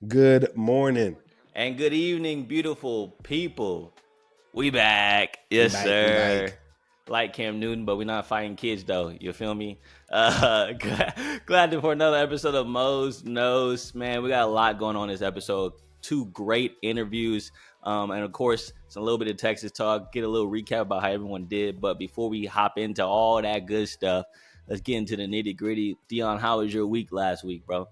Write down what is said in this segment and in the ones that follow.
Good morning. And good evening, beautiful people. We back. We Yes, back. We sir. back. Like Cam Newton, but we're not fighting kids, though. You feel me? Glad for another episode of Mose Knows. Man, we got a lot going on this episode. Two great interviews. And of course, some little bit of Texas talk. Get a little recap about how everyone did. But before we hop into all that good stuff, let's get into the nitty gritty. Dion, how was your week last week, bro?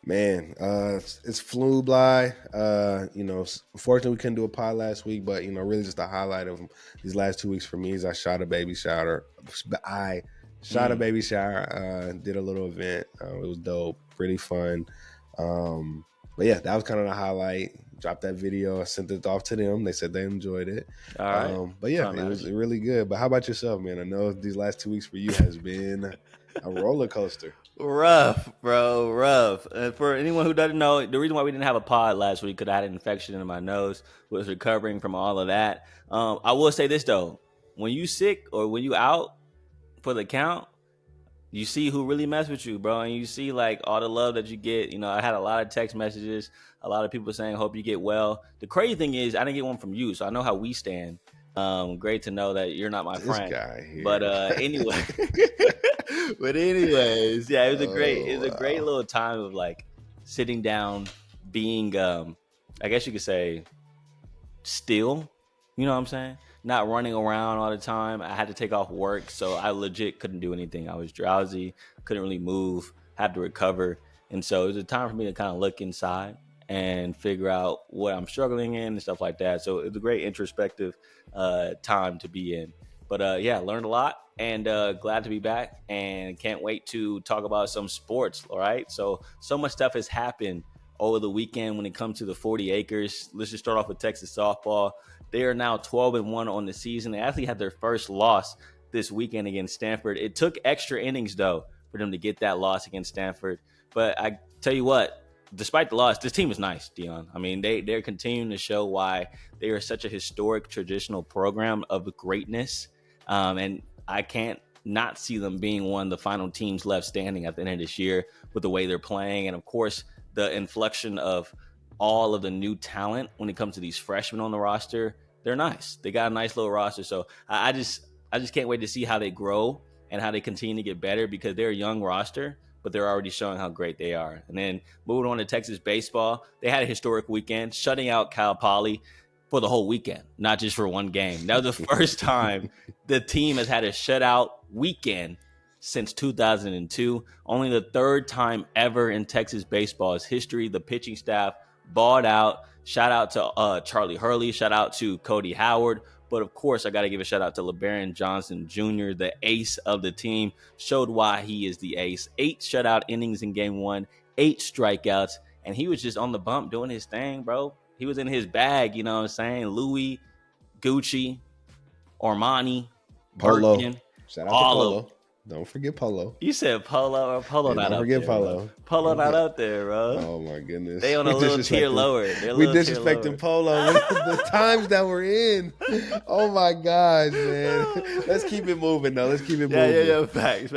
Man, it's flew by. Unfortunately, we couldn't do a pod last week, but really just the highlight of these last 2 weeks for me is I shot a baby shower. Did a little event. It was dope, pretty fun. But yeah, that was kind of the highlight. Dropped that video. I sent it off to them. They said they enjoyed it. All right. But yeah, it was really good. But how about yourself, man? I know these last 2 weeks for you has been a roller coaster. Rough, bro, rough. For anyone who doesn't know, the reason why we didn't have a pod last week because I had an infection in my nose, was recovering from all of that. I will say this though, when you sick or when you out for the count, you see who really mess with you, bro, and you see like all the love that you get. I had a lot of text messages, a lot of people saying, "Hope you get well." The crazy thing is, I didn't get one from you, so I know how we stand. Great to know that you're not my friend. Guy here. But anyway. But anyways, yeah, it was a great little time of like sitting down, being I guess you could say still, you know what I'm saying? Not running around all the time. I had to take off work, so I legit couldn't do anything. I was drowsy, couldn't really move, had to recover. And so it was a time for me to kind of look inside and figure out what I'm struggling in and stuff like that. So it was a great introspective time to be in. But yeah, learned a lot and glad to be back and can't wait to talk about some sports. All right. So much stuff has happened over the weekend when it comes to the 40 acres. Let's just start off with Texas softball. They are now 12-1 on the season. They actually had their first loss this weekend against Stanford. It took extra innings, though, for them to get that loss against Stanford. But I tell you what, despite the loss, this team is nice, Dion. I mean, they're continuing to show why they are such a historic, traditional program of greatness. And I can't not see them being one of the final teams left standing at the end of this year with the way they're playing. And, of course, the inflection of all of the new talent when it comes to these freshmen on the roster. They're nice. They got a nice little roster. So I just can't wait to see how they grow and how they continue to get better because they're a young roster, but they're already showing how great they are. And then moving on to Texas baseball, they had a historic weekend, shutting out Cal Poly for the whole weekend, not just for one game. That was the first time the team has had a shutout weekend since 2002. Only the third time ever in Texas baseball's history. The pitching staff balled out. Shout out to Charlie Hurley. Shout out to Cody Howard. But of course, I got to give a shout out to LeBaron Johnson Jr., the ace of the team. Showed why he is the ace. 8 shutout innings in game 1, 8 strikeouts, and he was just on the bump doing his thing, bro. He was in his bag, you know what I'm saying? Louis, Gucci, Armani, Polo. Birkin, Shout out to Polo. Don't forget Polo. You said Polo or Polo not up there. Don't forget Polo. Polo not up there, bro. Oh my goodness. They on a little tier lower. We disrespecting Polo with the times that we're in. Oh my gosh, man. Let's keep it moving though. Let's keep it moving. Yeah. Facts.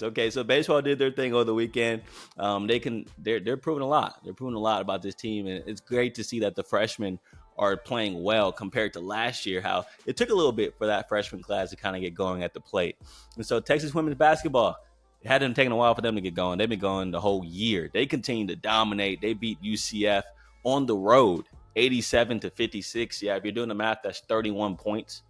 Okay, so baseball did their thing over the weekend. They're proving a lot. They're proving a lot about this team, and it's great to see that the freshmen are playing well compared to last year, how it took a little bit for that freshman class to kind of get going at the plate. And so Texas women's basketball, it hadn't taken a while for them to get going. They've been going the whole year. They continue to dominate. They beat UCF on the road, 87-56. Yeah, if you're doing the math, that's 31 points.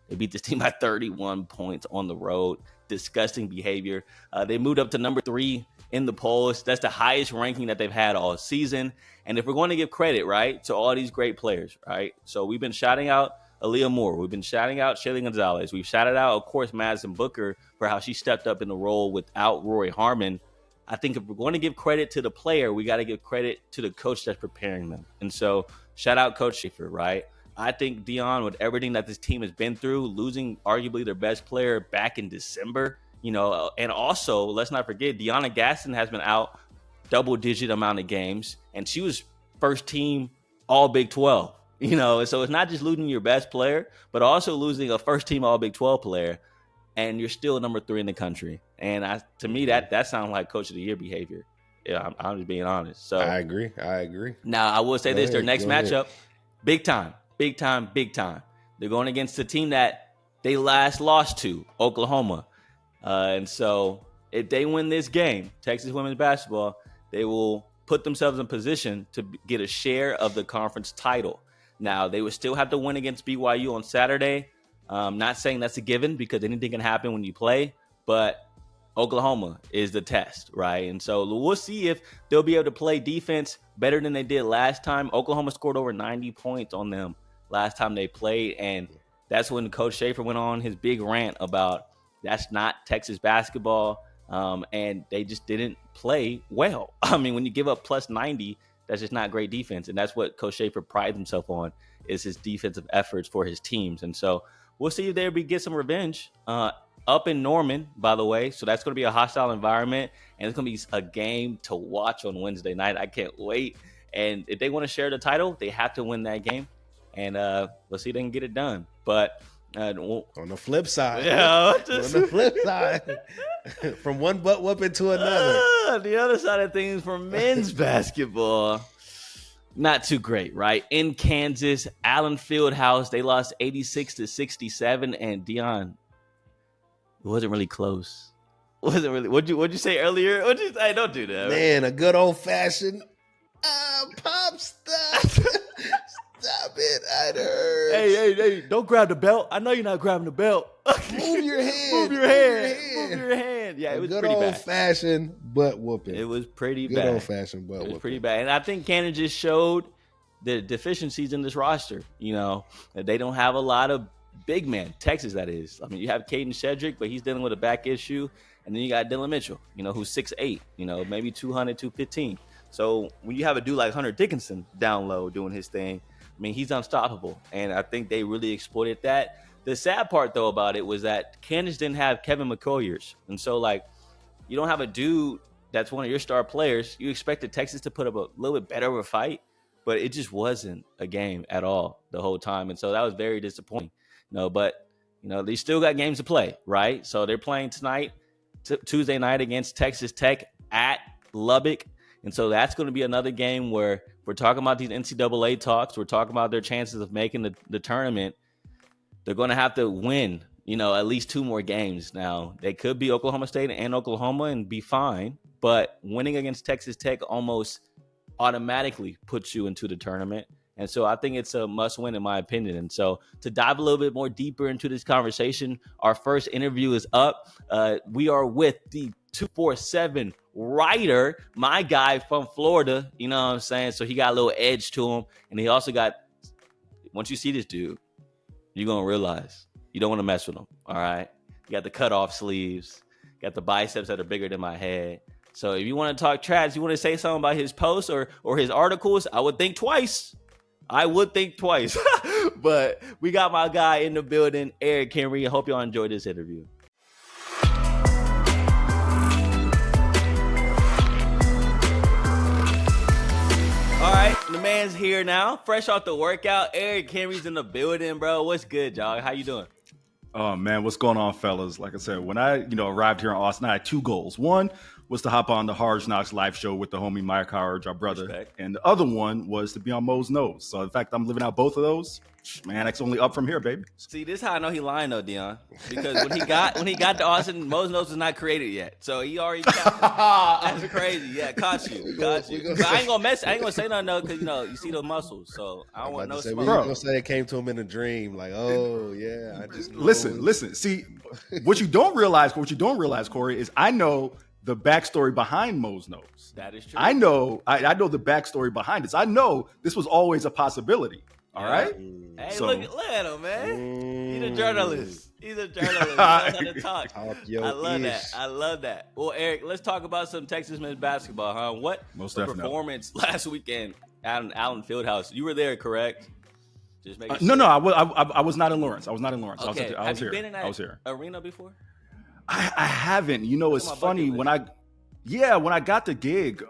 They beat this team by 31 points on the road. Disgusting behavior. They moved up to number 3 in the polls. That's the highest ranking that they've had all season. And if we're going to give credit, right, to all these great players, right? So we've been shouting out Aaliyah Moore. We've been shouting out Shaylee Gonzalez. We've shouted out, of course, Madison Booker for how she stepped up in the role without Rory Harmon. I think if we're going to give credit to the player, we got to give credit to the coach that's preparing them. And so shout out Coach Schaefer, right? I think Dion, with everything that this team has been through, losing arguably their best player back in December, and also let's not forget Deanna Gaston has been out double-digit amount of games, and she was first team All Big 12. So it's not just losing your best player, but also losing a first team All Big 12 player, and you're still number 3 in the country. And to me, that sounds like Coach of the Year behavior. Yeah, I'm just being honest. So I agree. Now I will say this: their next matchup, ahead. big time. They're going against the team that they last lost to, Oklahoma. And so if they win this game, Texas women's basketball, they will put themselves in position to get a share of the conference title. Now, they would still have to win against BYU on Saturday. Not saying that's a given because anything can happen when you play, but Oklahoma is the test, right? And so we'll see if they'll be able to play defense better than they did last time. Oklahoma scored over 90 points on them last time they played, and that's when Coach Schaefer went on his big rant about that's not Texas basketball, and they just didn't play well. I mean, when you give up plus 90, that's just not great defense, and that's what Coach Schaefer prides himself on is his defensive efforts for his teams. And so we'll see if they get some revenge up in Norman, by the way. So that's going to be a hostile environment, and it's going to be a game to watch on Wednesday night. I can't wait. And if they want to share the title, they have to win that game, and we'll see if they can get it done. But on the flip side, from one butt whooping to another, the other side of things for men's basketball, not too great, right? In Kansas, Allen Fieldhouse, they lost 86-67, and Dion, it wasn't really close. It wasn't really. What'd you say earlier? What'd you say? Don't do that, man. A good old fashioned pop stop. Stop it, I'd heard. Hey, don't grab the belt. I know you're not grabbing the belt. Move your hand. Move your hand. Yeah, it was good pretty bad. Old-fashioned butt whooping. It was pretty good bad. Good old-fashioned butt whooping. It was pretty bad. And I think Canada just showed the deficiencies in this roster. You know, that they don't have a lot of big men. Texas, that is. I mean, you have Caden Shedrick, but he's dealing with a back issue. And then you got Dylan Mitchell, you know, who's 6'8", you know, maybe 200, 215. So when you have a dude like Hunter Dickinson down low doing his thing, I mean, he's unstoppable, and I think they really exploited that. The sad part, though, about it was that Kansas didn't have Kevin McCoyers, and so, like, you don't have a dude that's one of your star players. You expected Texas to put up a little bit better of a fight, but it just wasn't a game at all the whole time, and so that was very disappointing. But, they still got games to play, right? So they're playing tonight, Tuesday night against Texas Tech at Lubbock. And so that's going to be another game where we're talking about these NCAA talks. We're talking about their chances of making the tournament. They're going to have to win, at least 2 more games. Now, they could be Oklahoma State and Oklahoma and be fine. But winning against Texas Tech almost automatically puts you into the tournament. And so I think it's a must win, in my opinion. And so to dive a little bit more deeper into this conversation, our first interview is up. We are with the 247 writer, my guy from Florida, you know what I'm saying? So he got a little edge to him. And he also got, once you see this dude, you're going to realize you don't want to mess with him, all right? You got the cutoff sleeves, got the biceps that are bigger than my head. So if you want to talk trash, you want to say something about his posts or his articles, I would think twice. But we got my guy in the building, Eric Henry. I hope y'all enjoyed this interview. All right, the man's here now, fresh off the workout. Eric Henry's in the building, bro. What's good, y'all? How you doing? Oh, man, what's going on, fellas? Like I said, when I arrived here in Austin, I had 2 goals. One was to hop on the Hardge live show with the homie Mike Hardge, our brother. Respect. And the other one was to be on Mose Nose. So, in fact, I'm living out both of those. Man, it's only up from here, baby. See, this is how I know he lying, though, Dion. Because when he got to Austin, Mose Nose was not created yet. So, he already caught That's crazy. Yeah, caught you. But I ain't going to say nothing, though, because, you see the muscles. So, I don't want no smoke. We're going to say it came to him in a dream. Like, oh, yeah, I just know. Listen. See, what you don't realize, Corey, is I know the backstory behind Mose Nose. That is true. I know the backstory behind this. I know this was always a possibility. All right. Hey, so, look at him, man. He's a journalist. He knows how to talk. I love that. Well, Eric, let's talk about some Texas men's basketball, huh? What performance last weekend out in Allen Fieldhouse? You were there, correct? Just making sure. No, I was not in Lawrence. Okay. I was Have you here. been in that arena before? I haven't. It's funny when I got the gig,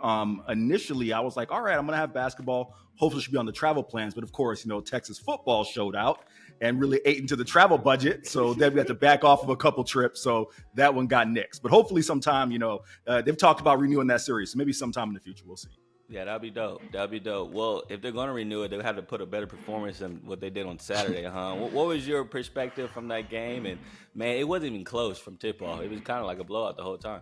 initially I was like, all right, I'm going to have basketball. Hopefully it should be on the travel plans. But of course, Texas football showed out and really ate into the travel budget. So then we had to back off of a couple trips. So that one got nixed. But hopefully sometime, they've talked about renewing that series. So maybe sometime in the future, we'll see. Yeah, that'd be dope. That'd be dope. Well, if they're going to renew it, they'll have to put a better performance than what they did on Saturday, huh? What was your perspective from that game? And, man, it wasn't even close from tip-off. It was kind of like a blowout the whole time.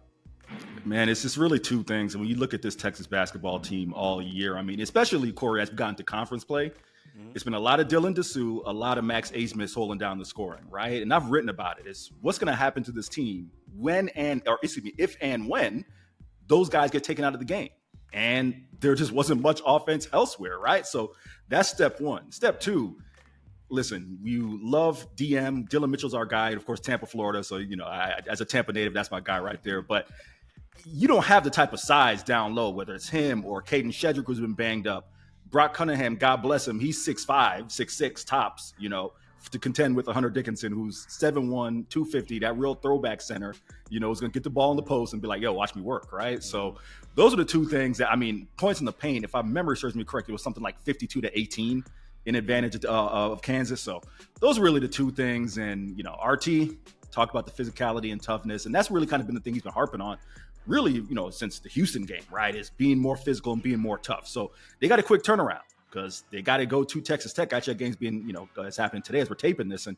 Man, it's just really two things. And when you look at this Texas basketball team all year, I mean, especially, Corey, as we've gotten to conference play, it's been a lot of Dylan Dessou, a lot of Max Abmas holding down the scoring, right? And I've written about it. It's what's going to happen to this team if and when those guys get taken out of the game. And there just wasn't much offense elsewhere, right? So that's step one. Step two, listen, you love DM. Dylan Mitchell's our guy, of course, Tampa, Florida. So, as a Tampa native, that's my guy right there. But you don't have the type of size down low, whether it's him or Caden Shedrick, who's been banged up. Brock Cunningham, God bless him, he's 6'5", 6'6", tops, to contend with Hunter Dickinson, who's 7'1", 250, that real throwback center, is going to get the ball in the post and be like, yo, watch me work, right? So those are the two things that, points in the paint, if my memory serves me correct, it was something like 52-18 in advantage of Kansas. So those are really the two things. And, RT, talk about the physicality and toughness. And that's really kind of been the thing he's been harping on, really, since the Houston game, right, is being more physical and being more tough. So they got a quick turnaround because they got to go to Texas Tech. Actually, that game's being, it's happening today as we're taping this. And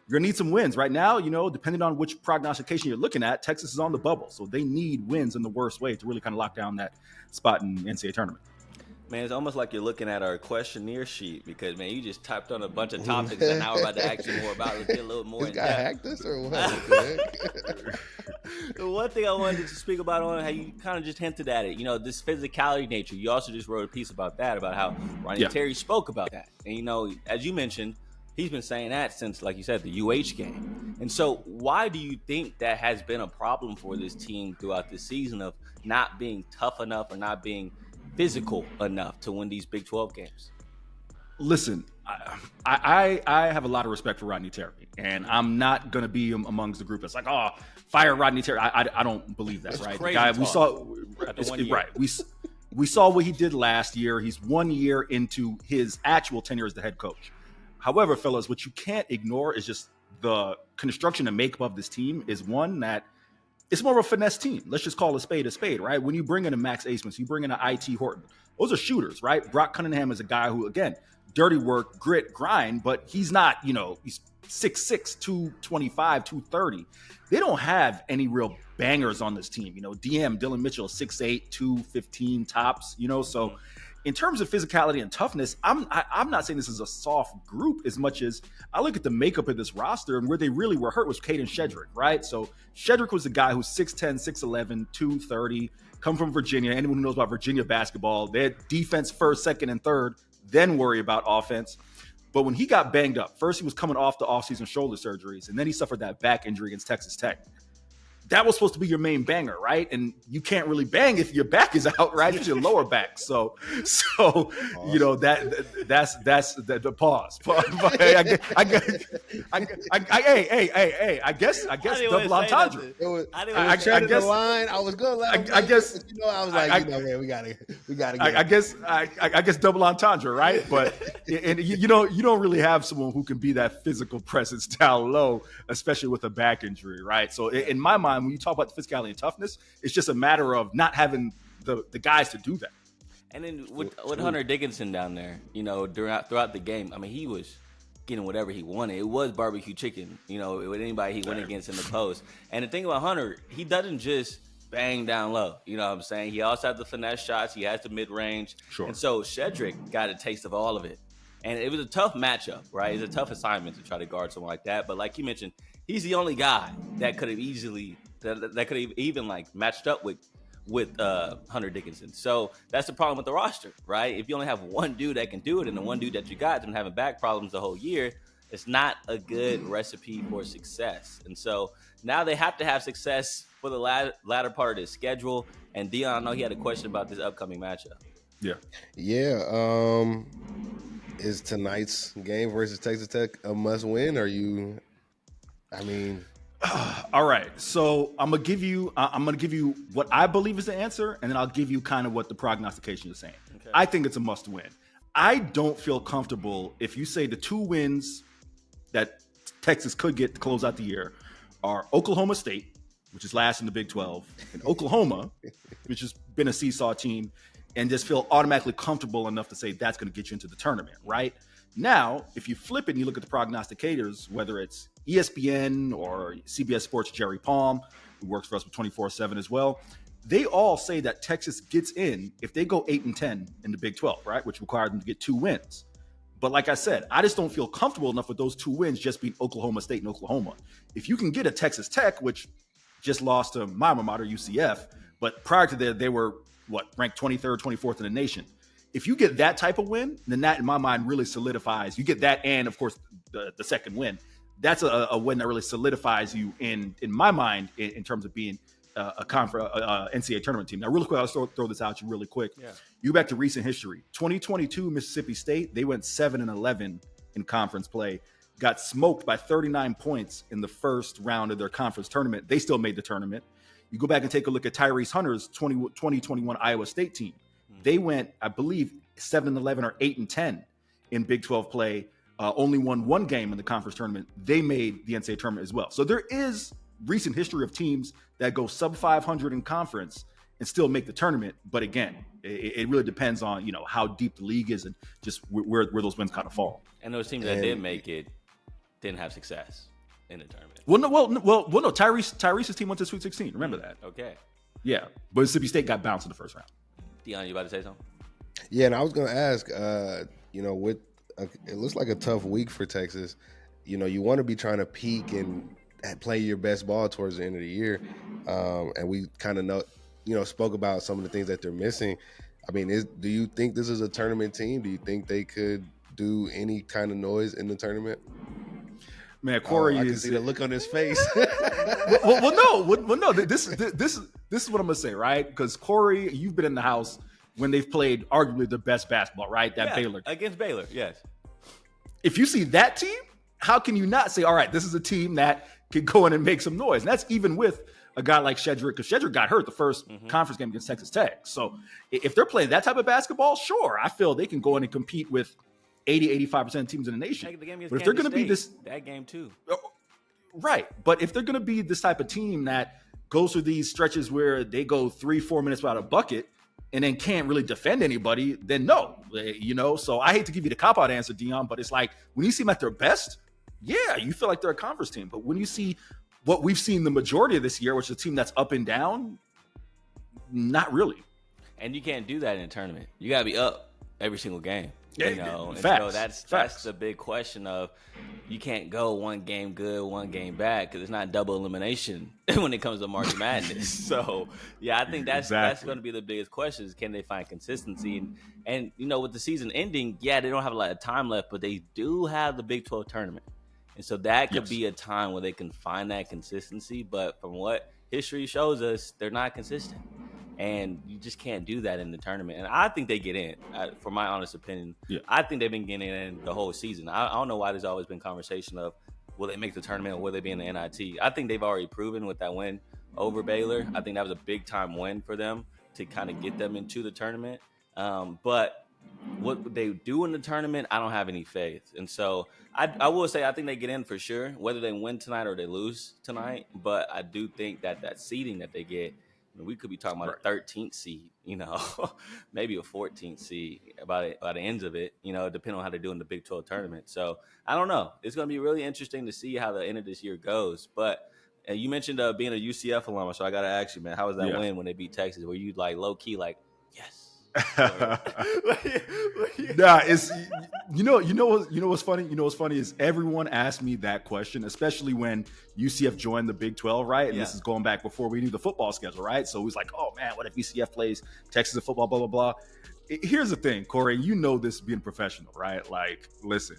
you're going to need some wins. Right now, depending on which prognostication you're looking at, Texas is on the bubble. So they need wins in the worst way to really kind of lock down that spot in the NCAA tournament. Man, it's almost like you're looking at our questionnaire sheet because, man, you just typed on a bunch of topics and now we're about to ask you more about it. Let's get a little more in depth. Hacked this or what? The one thing I wanted to speak about on how you kind of just hinted at it, this physicality nature. You also just wrote a piece about that, about how Ronnie Terry spoke about that. And, as you mentioned, he's been saying that since, like you said, the UH game. And so why do you think that has been a problem for this team throughout this season of not being tough enough or not being physical enough to win these Big 12 games? Listen, I have a lot of respect for Rodney Terry, and I'm not going to be amongst the group that's like, oh, fire Rodney Terry. I don't believe that, right? The guy we saw, right? We saw what he did last year. He's 1 year into his actual tenure as the head coach. However, fellas, what you can't ignore is just the construction and makeup of this team is one that it's more of a finesse team. Let's just call a spade, right? When you bring in a Max Abmas, you bring in an IT Horton. Those are shooters, right? Brock Cunningham is a guy who, again, dirty work, grit, grind, but he's not, he's 6'6", 225, 230. They don't have any real bangers on this team. DM, Dylan Mitchell, 6'8", 215 tops, so in terms of physicality and toughness, I'm not saying this is a soft group as much as I look at the makeup of this roster and where they really were hurt was Caden Shedrick, right? So Shedrick was a guy who's 6'10", 6'11", 230, come from Virginia. Anyone who knows about Virginia basketball, they had defense first, second, and third, then worry about offense. But when he got banged up, first he was coming off the offseason shoulder surgeries, and then he suffered that back injury against Texas Tech. That was supposed to be your main banger, right? And you can't really bang if your back is out, right? It's your lower back. So that's the pause. I guess double entendre. I guess the line. I was good. I guess I was like, man, we gotta. I guess double entendre, right? But and you don't really have someone who can be that physical presence down low, especially with a back injury, right? So in my mind, when you talk about the physicality and toughness, it's just a matter of not having the guys to do that. And then with Hunter Dickinson down there, throughout the game, he was getting whatever he wanted. It was barbecue chicken, with anybody he went against in the post. And the thing about Hunter, he doesn't just bang down low. You know what I'm saying? He also has the finesse shots. He has the mid-range. Sure. And so Shedrick got a taste of all of it. And it was a tough matchup, right? It's a tough assignment to try to guard someone like that. But like you mentioned, he's the only guy that could have easily that could have even matched up with Hunter Dickinson. So that's the problem with the roster, right? If you only have one dude that can do it and the one dude that you got has been having back problems the whole year, it's not a good recipe for success. And so now they have to have success for the latter part of the schedule. And Dion, I know he had a question about this upcoming matchup. Yeah. Is tonight's game versus Texas Tech a must win? All right. So I'm gonna give you what I believe is the answer, and then I'll give you kind of what the prognostication is saying. Okay. I think it's a must win. I don't feel comfortable if you say the two wins that Texas could get to close out the year are Oklahoma State, which is last in the Big 12, and Oklahoma, which has been a seesaw team, and just feel automatically comfortable enough to say that's going to get you into the tournament, right? Now, if you flip it and you look at the prognosticators, whether it's ESPN or CBS Sports' Jerry Palm, who works for us with 24/7 as well, they all say that Texas gets in if they go 8-10 in the Big 12, right? Which requires them to get 2 wins. But like I said, I just don't feel comfortable enough with those 2 wins just being Oklahoma State and Oklahoma. If you can get a Texas Tech, which just lost to my alma mater, UCF, but prior to that, they were, ranked 23rd, 24th in the nation. If you get that type of win, then that, in my mind, really solidifies. You get that and, of course, the second win. That's a win that really solidifies you in my mind in terms of being a NCAA tournament team. Now, really quick, I'll throw this out to you really quick. Yeah. You go back to recent history. 2022 Mississippi State, they went 7-11 in conference play, got smoked by 39 points in the first round of their conference tournament. They still made the tournament. You go back and take a look at Tyrese Hunter's 2021 Iowa State team. They went, I believe, 7-11 or 8-10 in Big 12 play, only won 1 game in the conference tournament. They made the NCAA tournament as well. So there is recent history of teams that go sub 500 in conference and still make the tournament. But again, it really depends on, how deep the league is and just where those wins kind of fall. And those teams that did make it didn't have success in the tournament. Well, no. Tyrese's team went to Sweet 16. Remember that? Okay. Yeah, but Mississippi State got bounced in the first round. Dion, you about to say something? Yeah, and I was going to ask, with it looks like a tough week for Texas. You want to be trying to peak and play your best ball towards the end of the year, and we kind of spoke about some of the things that they're missing. I mean, do you think this is a tournament team? Do you think they could do any kind of noise in the tournament? Man, Corey, I can see the look on his face. No. This is what I'm gonna say, right? Because Corey, you've been in the house when they've played arguably the best basketball, right? Baylor against Baylor, yes. If you see that team, how can you not say, all right, this is a team that can go in and make some noise? And that's even with a guy like Shedrick, because Shedrick got hurt the first conference game against Texas Tech. So if they're playing that type of basketball, sure, I feel they can go in and compete with 80-85% of teams in the nation. But if they're going to be that game too, right? But if they're going to be this type of team that goes through these stretches where they go 3-4 minutes without a bucket and then can't really defend anybody, then no, So I hate to give you the cop-out answer, Dion, but it's like when you see them at their best, yeah, you feel like they're a conference team. But when you see what we've seen the majority of this year, which is a team that's up and down, not really. And you can't do that in a tournament. You got to be up every single game. And facts, so that's the big question of you can't go one game good, one game bad, because it's not double elimination when it comes to March Madness. So yeah, I think that's going to be the biggest question: is can they find consistency? And with the season ending, yeah, they don't have a lot of time left, but they do have the Big 12 tournament, and so that could be a time where they can find that consistency. But from what history shows us, they're not consistent. And you just can't do that in the tournament. And I think they get in, for my honest opinion. Yeah. I think they've been getting in the whole season. I don't know why there's always been conversation of will they make the tournament or will they be in the NIT. I think they've already proven with that win over Baylor. I think that was a big-time win for them to kind of get them into the tournament. But what they do in the tournament, I don't have any faith. And so I will say I think they get in for sure, whether they win tonight or they lose tonight. But I do think that seeding that they get, we could be talking about a 13th seed, maybe a 14th seed by the ends of it, depending on how they're doing the Big 12 tournament. So I don't know. It's going to be really interesting to see how the end of this year goes. But you mentioned being a UCF alum, so I got to ask you, man, how was that win when they beat Texas? Were you like low key, like, yes? Nah, it's what's funny? What's funny is everyone asked me that question, especially when UCF joined the Big 12, right? And this is going back before we knew the football schedule, right? So it was like, oh man, what if UCF plays Texas in football, blah, blah, blah. Here's the thing, Corey, this being professional, right? Like, listen,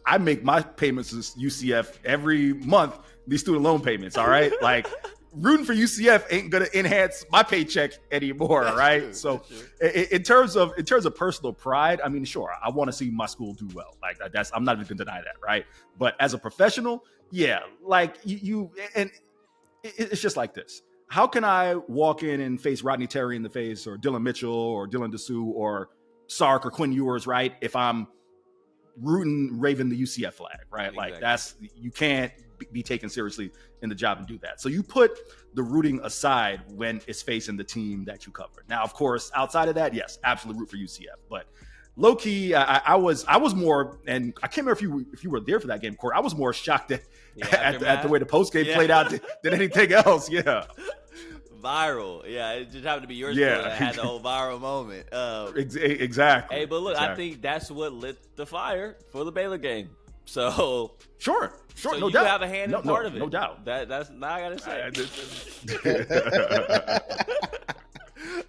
I make my payments to UCF every month, these student loan payments, all right? Like, rooting for UCF ain't gonna enhance my paycheck anymore, right? True, so, in terms of personal pride, I mean, sure, I want to see my school do well. Like I'm not even gonna deny that, right? But as a professional, yeah, like it's just like this. How can I walk in and face Rodney Terry in the face, or Dylan Mitchell, or Dylan Dessou, or Sark, or Quinn Ewers, right? If I'm rooting, raving the UCF flag, right? Exactly. Like that's, you can't be taken seriously in the job and do that. So you put the rooting aside when it's facing the team that you cover. Now, of course, outside of that, yes, absolutely root for UCF. But low key, I was more, and I can't remember if you were there for that game, Court. I was more shocked at the way the post game played out than anything else. Yeah. Viral. Yeah, it just happened to be yours that had the whole viral moment. Exactly. Hey, but look, I think that's what lit the fire for the Baylor game. So sure, so no you doubt. have a hand in part of it. No doubt. That's not I gotta say.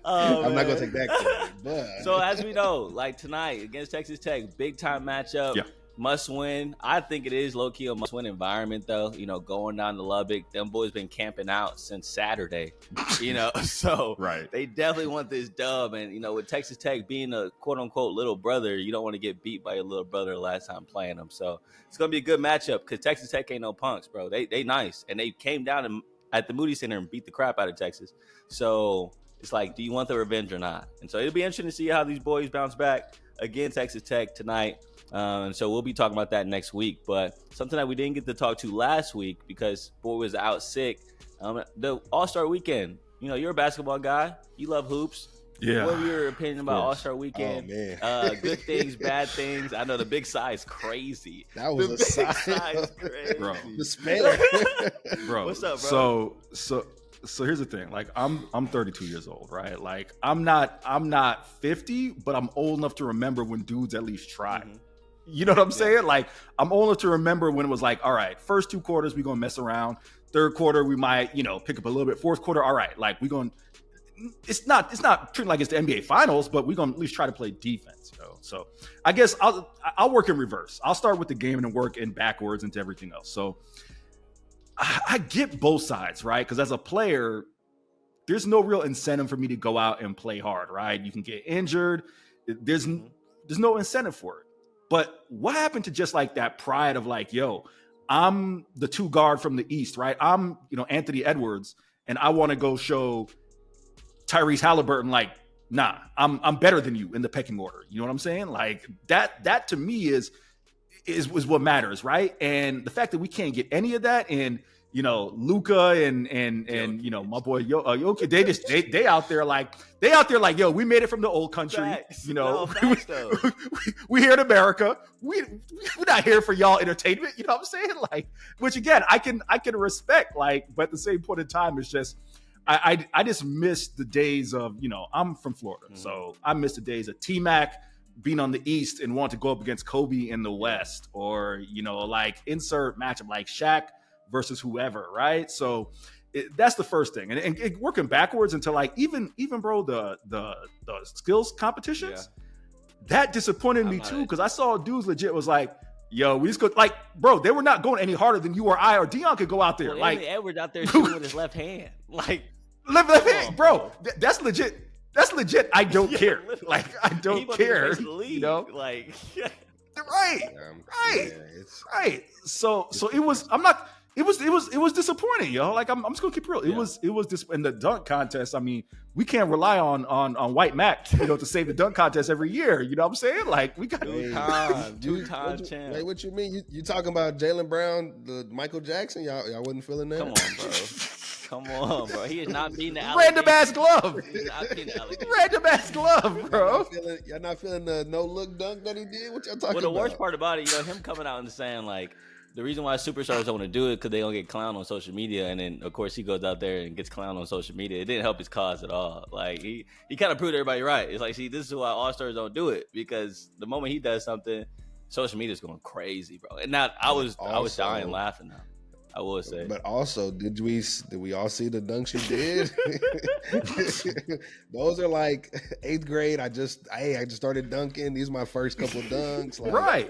I'm not gonna take that credit, but so as we know, like tonight against Texas Tech, big time matchup. Yeah. Must win. I think it is low key a must win environment though. You know, going down to Lubbock, them boys been camping out since Saturday. You know, so right. They definitely want this dub. And you know, with Texas Tech being a quote unquote little brother, you don't want to get beat by your little brother the last time playing them. So it's gonna be a good matchup because Texas Tech ain't no punks, bro. They nice and they came down at the Moody Center and beat the crap out of Texas. So it's like, do you want the revenge or not? And so it'll be interesting to see how these boys bounce back against Texas Tech tonight. And so we'll be talking about that next week. But something that we didn't get to talk to last week because boy was out sick. The All-Star Weekend. You know, you're a basketball guy. You love hoops. Yeah. What was your opinion about All-Star Weekend? Oh, man. Good things, bad things. I know the big size crazy. That was a size crazy. Bro. The spanner. Bro. What's up, bro? So here's the thing. Like I'm 32 years old, right? Like I'm not 50, but I'm old enough to remember when dudes at least tried. Mm-hmm. You know what I'm saying? Like I'm old enough to remember when it was like, all right, first 2 quarters we gonna mess around. Third quarter we might, pick up a little bit. Fourth quarter, all right, like we gonna. It's not treating like it's the NBA Finals, but we're gonna at least try to play defense. So I guess I'll work in reverse. I'll start with the game and then work in backwards into everything else. So I get both sides, right? Because as a player, there's no real incentive for me to go out and play hard, right? You can get injured. There's no incentive for it. But what happened to just like that pride of like, yo, I'm the 2 guard from the East, right? I'm, Anthony Edwards, and I want to go show Tyrese Halliburton, like, nah, I'm better than you in the pecking order. You know what I'm saying? Like that to me is what matters, right? And the fact that we can't get any of that, and Luka and my boy Jokic, they out there like, yo, we made it from the old country. Facts. We here in America. We're not here for y'all entertainment. You know what I'm saying? Like, which again, I can respect. Like, but at the same point in time, it's just I just miss the days of I'm from Florida, so I miss the days of T-Mac being on the East and want to go up against Kobe in the West, or like insert matchup like Shaq versus whoever, right? So that's the first thing, and working backwards into like even bro the skills competitions, that disappointed me too, because I saw dudes legit was like, yo, we just go like, bro, they were not going any harder than you or I or Dion could go out there. Well, like Anthony Edwards out there shooting with his left hand, like left hand, bro. That's legit. That's legit. I don't care. Literally. Like I don't care. Like right. So it was. I'm not. It was disappointing, yo. Like I'm just gonna keep it real. It was in the dunk contest. I mean, we can't rely on White Mac, to save the dunk contest every year. You know what I'm saying? Like we got two-time champ. Wait, what you mean? You talking about Jaylen Brown, the Michael Jackson? Y'all wasn't feeling that? Come on, bro. He is not beating the random ass glove. He's not beating the random ass glove, bro. Y'all not feeling the no look dunk that he did? What y'all talking about? Well, the worst part about it, him coming out and saying like, the reason why superstars don't want to do it because they don't get clowned on social media, and then of course he goes out there and gets clowned on social media. It didn't help his cause at all. Like he kind of proved everybody right. It's like, see, this is why all stars don't do it, because the moment he does something, social media is going crazy, bro. And now I was dying laughing now. I will say. But also, did we all see the dunks you did? Those are like 8th grade. I just started dunking. These are my first couple of dunks. Like, right.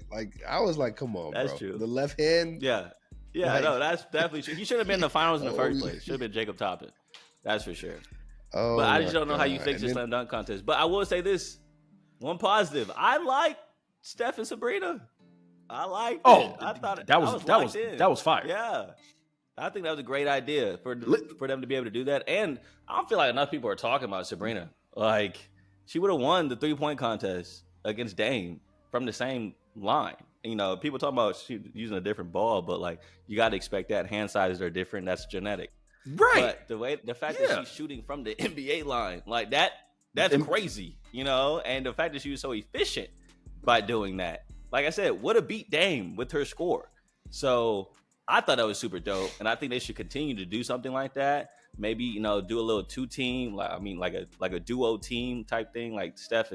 Like I was like, come on, that's bro. True. The left hand. Yeah. Like, no, that's definitely true. He should have been in the finals in the first place. Should have been Jacob Toppin. That's for sure. Oh, but I just don't know how you fix the slam dunk contest. But I will say this: one positive. I like Steph and Sabrina. I like. I thought that was fire. Yeah, I think that was a great idea for them to be able to do that. And I don't feel like enough people are talking about Sabrina. Like she would have won the 3-point contest against Dame from the same line. You know, people talk about using a different ball, but like you got to expect that hand sizes are different. That's genetic, right? But the fact that she's shooting from the NBA line like that's crazy, you know. And the fact that she was so efficient by doing that, like I said, would have beat Dame with her score. So I thought that was super dope, and I think they should continue to do something like that. Maybe, you know, do a little 2-team, like a duo team type thing, like Steph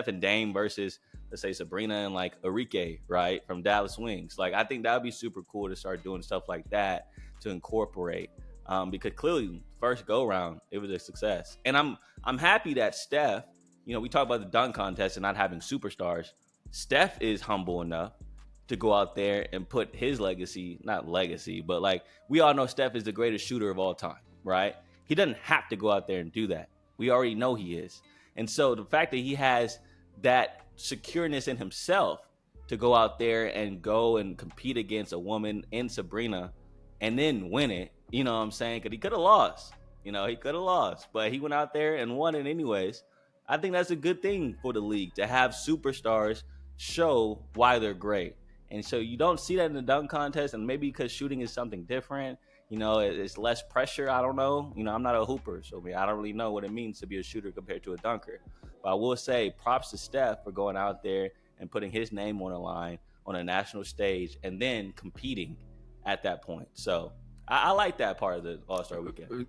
and Dame versus, let's say, Sabrina and like Enrique, right, from Dallas Wings. Like, I think that would be super cool to start doing stuff like that to incorporate, because clearly first go round it was a success, and I'm happy that Steph, you know, we talk about the dunk contest and not having superstars. Steph is humble enough to go out there and put his not legacy, but like we all know Steph is the greatest shooter of all time, right? He doesn't have to go out there and do that. We already know he is. And so the fact that he has that secureness in himself to go out there and go and compete against a woman in Sabrina and then win it, you know what I'm saying? Because he could have lost. You know, he could have lost, but he went out there and won it anyways. I think that's a good thing for the league to have superstars show why they're great. And so you don't see that in the dunk contest, and maybe because shooting is something different, you know, it's less pressure. I don't know. You know, I'm not a hooper, so I don't really know what it means to be a shooter compared to a dunker. But I will say props to Steph for going out there and putting his name on the line on a national stage and then competing at that point. So I like that part of the All-Star Weekend.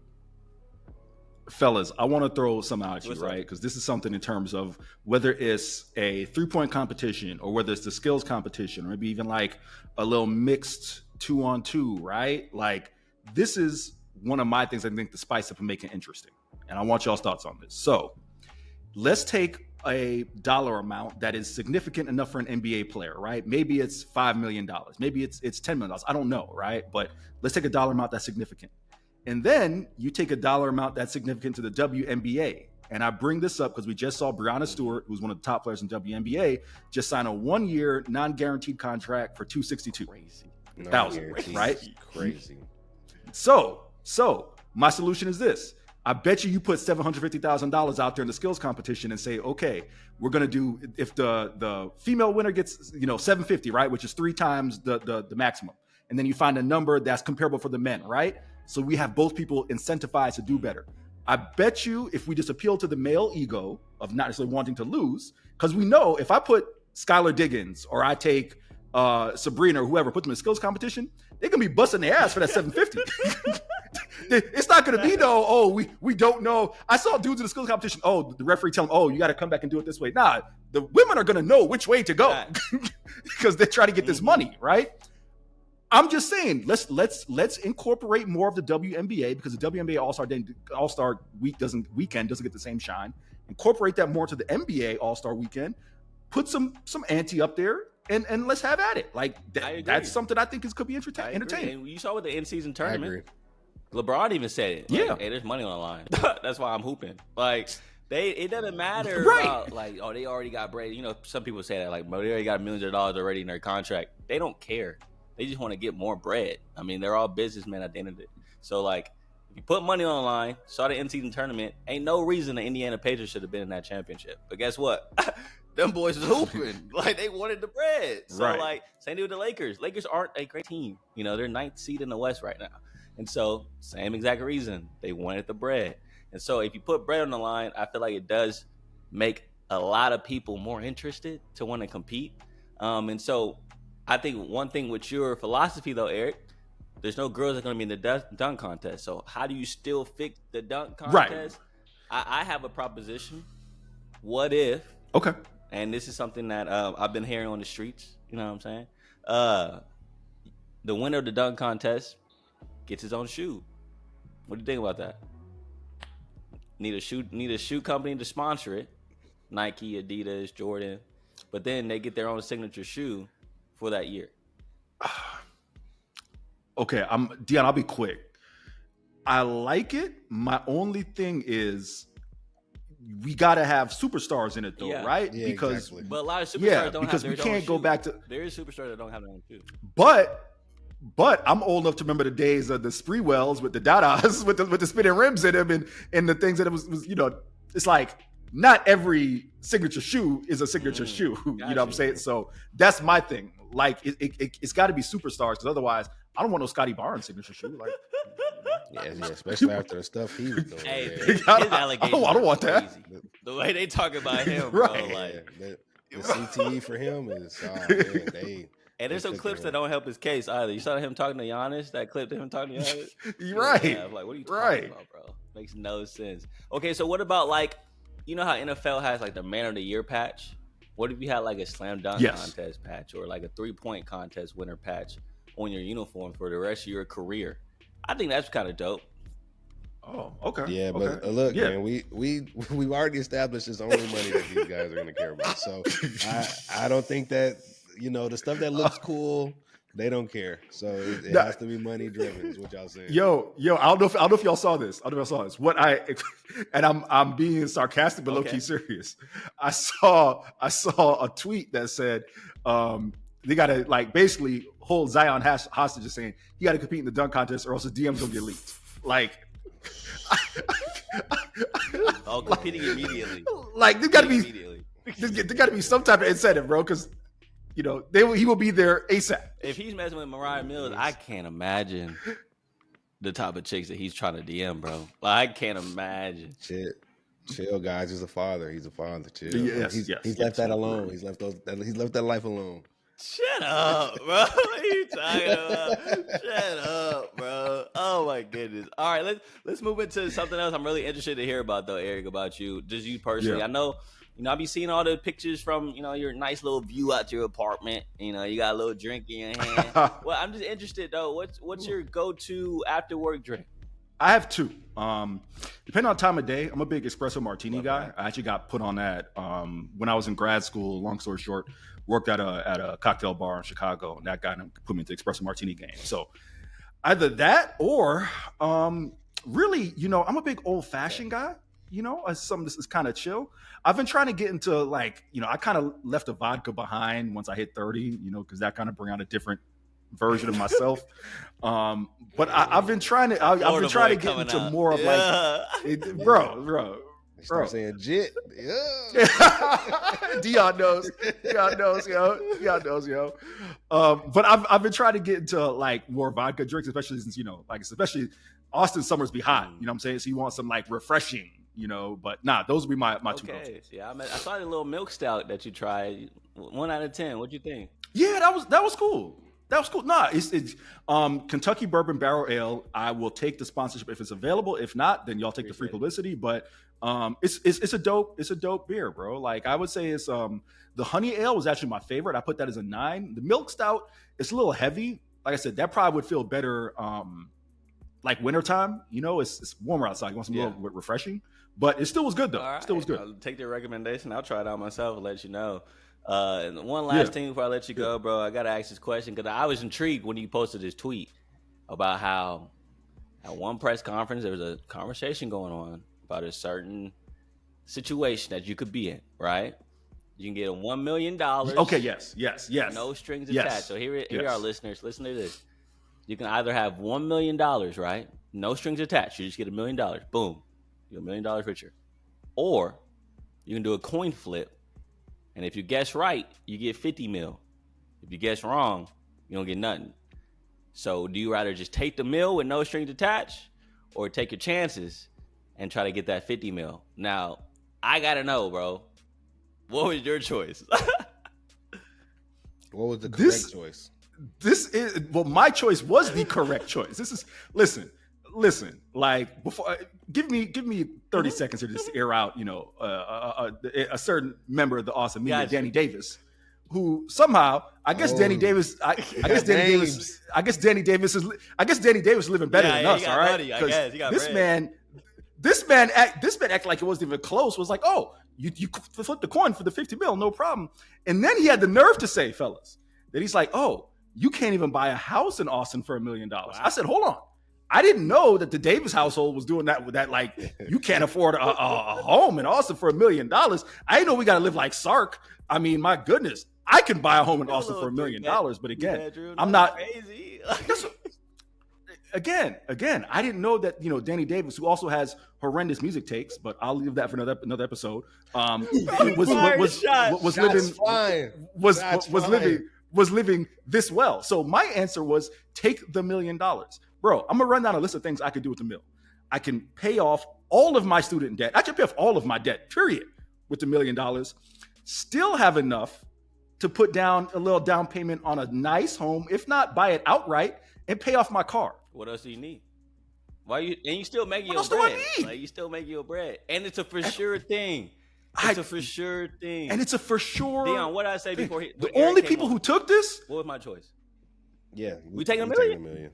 Fellas, I want to throw something out at you, right? Because this is something in terms of whether it's a 3-point competition or whether it's the skills competition or maybe even like a little mixed 2-on-2, right? Like this is one of my things I think the spice up and make it interesting. And I want y'all's thoughts on this. So let's take a dollar amount that is significant enough for an NBA player, right? Maybe it's $5 million. Maybe it's $10 million. I don't know, right? But let's take a dollar amount that's significant. And then you take a dollar amount that's significant to the WNBA. And I bring this up because we just saw Breanna Stewart, who's one of the top players in WNBA, just sign a 1-year non-guaranteed contract for $262,000, right? Crazy. So my solution is this. I bet you put $750,000 out there in the skills competition and say, okay, we're going to do, if the female winner gets, you know, $750,000, right? Which is 3 times the maximum. And then you find a number that's comparable for the men, right? So we have both people incentivized to do better. I bet you if we just appeal to the male ego of not necessarily wanting to lose, because we know if I put Skylar Diggins or I take Sabrina or whoever, put them in a skills competition, they're going to be busting their ass for that $750,000. It's not going to be we don't know. I saw dudes in the skills competition. Oh, the referee tell them, you got to come back and do it this way. Nah, the women are going to know which way to go because they're trying to get this money, right? I'm just saying, let's incorporate more of the WNBA because the WNBA All-Star weekend doesn't get the same shine. Incorporate that more to the NBA All-Star weekend. Put some ante up there and let's have at it. Like that's something I think could be entertaining. And you saw with the in-season tournament, LeBron even said it. Yeah, like, hey, there's money on the line. That's why I'm hooping. Like it doesn't matter about like they already got bread. You know, some people say that like, bro, they already got millions of dollars already in their contract. They don't care. They just want to get more bread. I mean, they're all businessmen at the end of it. So, like, if you put money on the line, saw the in-season tournament, ain't no reason the Indiana Pacers should have been in that championship. But guess what? Them boys was hooping. Like, they wanted the bread. So, like, same thing with the Lakers. Lakers aren't a great team. You know, they're 9th seed in the West right now. And so, same exact reason. They wanted the bread. And so, if you put bread on the line, I feel like it does make a lot of people more interested to want to compete. And so, I think one thing with your philosophy, though, Eric, there's no girls that are going to be in the dunk contest. So how do you still fix the dunk contest? Right. I have a proposition. What if? Okay. And this is something that I've been hearing on the streets. You know what I'm saying? The winner of the dunk contest gets his own shoe. What do you think about that? Need a shoe company to sponsor it. Nike, Adidas, Jordan. But then they get their own signature shoe for that year. Okay, Dion, I'll be quick. I like it. My only thing is we got to have superstars in it though, right? Yeah, because exactly. But a lot of superstars don't because have we their can't own go shoe. back to There is superstars that don't have their own shoe. But I'm old enough to remember the days of the Spreewells with the Dadas with the spinning rims in them and the things that it was you know, it's like not every signature shoe is a signature shoe. You know what I'm saying? So that's my thing. Like it's got to be superstars, because otherwise I don't want no Scotty Barnes signature shoe. Like, yeah, especially after the stuff he was doing. Hey, his allegations I don't want that. The way they talk about him, bro. Like, the CTE for him is, man, and there's some clips that don't help his case either. You saw him talking to Giannis, that clip of him talking to Giannis? You're right. Yeah, like, what are you talking about, bro? Makes no sense. Okay, so what about, like, you know how NFL has, like, the Man of the Year patch? What if you had, like, a slam dunk contest patch, or, like, a 3-point contest winner patch on your uniform for the rest of your career? I think that's kind of dope. Oh, okay. Yeah, but look, man, we've already established it's only money that these guys are going to care about. So I don't think that, the stuff that looks cool, they don't care. So it has to be money driven, is what y'all saying. Yo, I don't know if y'all saw this. What and I'm being sarcastic but low key serious. I saw a tweet that said they got to, like, basically hold Zion hostage, saying he got to compete in the dunk contest or else his DM's gonna get leaked. Like. Competing immediately. Like, there got to be some type of incentive, bro, because he will be there ASAP. If he's messing with Mariah Mills, I can't imagine the type of chicks that he's trying to DM, bro. Like, I can't imagine. Chill, guys. He's a father. Chill. He's left that alone. He's left that life alone. Shut up, bro. What are you talking about? Shut up, bro. Oh my goodness. All right, let's move into something else I'm really interested to hear about, though, Eric, about you. Just you personally. Yeah. I know, I be seeing all the pictures from, your nice little view out your apartment. You got a little drink in your hand. Well, I'm just interested, though. What's your go-to after work drink? I have two. Depending on time of day, I'm a big espresso martini guy. I actually got put on that when I was in grad school. Long story short, worked at a cocktail bar in Chicago, and that guy put me into espresso martini game. So either that or really, I'm a big old fashioned guy. Something that's kind of chill. I've been trying to get into, like, I kind of left the vodka behind once I hit 30, because that kind of bring out a different version of myself. But I've been trying to get into more of like, bro. Start saying jit. Yeah. Dion knows, yo. But I've been trying to get into, like, more vodka drinks, especially since, especially Austin summers be hot. You know what I'm saying? So you want some, like, refreshing, but those would be my two go-tos. Yeah, I saw the little milk stout that you tried. 1 out of 10. What'd you think? Yeah, that was cool. That was cool. Nah, it's Kentucky Bourbon Barrel Ale. I will take the sponsorship if it's available. If not, then y'all take the free publicity. But it's a dope beer, bro. Like, I would say it's the honey ale was actually my favorite. I put that as a 9. The milk stout, it's a little heavy. Like I said, that probably would feel better like wintertime. It's warmer outside. You want some little refreshing. But it still was good, though. All right. Still was good. I'll take the recommendation. I'll try it out myself and let you know. And one last thing before I let you go, bro. I got to ask this question because I was intrigued when you posted this tweet about how at one press conference there was a conversation going on about a certain situation that you could be in, right? You can get a $1 million. Okay, yes. No strings attached. So here are listeners. Listen to this. You can either have $1 million, right? No strings attached. You just get $1 million. Boom. You're $1 million richer. Or you can do a coin flip. And if you guess right, you get 50 mil. If you guess wrong, you don't get nothing. So do you rather just take the mil with no strings attached or take your chances and try to get that 50 mil? Now, I got to know, bro. What was your choice? What was the correct choice? My choice was the correct choice. Listen, like, before, give me 30 seconds to just air out, a certain member of the awesome media, Danny Davis, who somehow, Danny Davis is living better than us, all right? This man acted like it wasn't even close. Was like, oh, you flip the coin for the 50 mil, no problem. And then he had the nerve to say, fellas, that he's like, oh, you can't even buy a house in Austin for $1 million. Wow. I said, hold on. I didn't know that the Davis household was doing that with that. Like, you can't afford a home in Austin for $1 million. I didn't know we got to live like Sark. I mean, my goodness, I can buy a home in Austin for $1 million. But again, I'm not crazy. again, I didn't know that, Danny Davis, who also has horrendous music takes, but I'll leave that for another episode. Was living this well. So my answer was take the $1 million. Bro, I'm gonna run down a list of things I could do with the $1 million. I can pay off all of my student debt. I can pay off all of my debt, period, with the $1 million. Still have enough to put down a little down payment on a nice home, if not buy it outright, and pay off my car. What else do you need? You still make your bread. Like, you still make your bread. And it's a for sure thing. It's a for sure thing. And it's a for sure. Dion, what did I say before? The only people who took this? What was my choice? Yeah. We taking $1 million?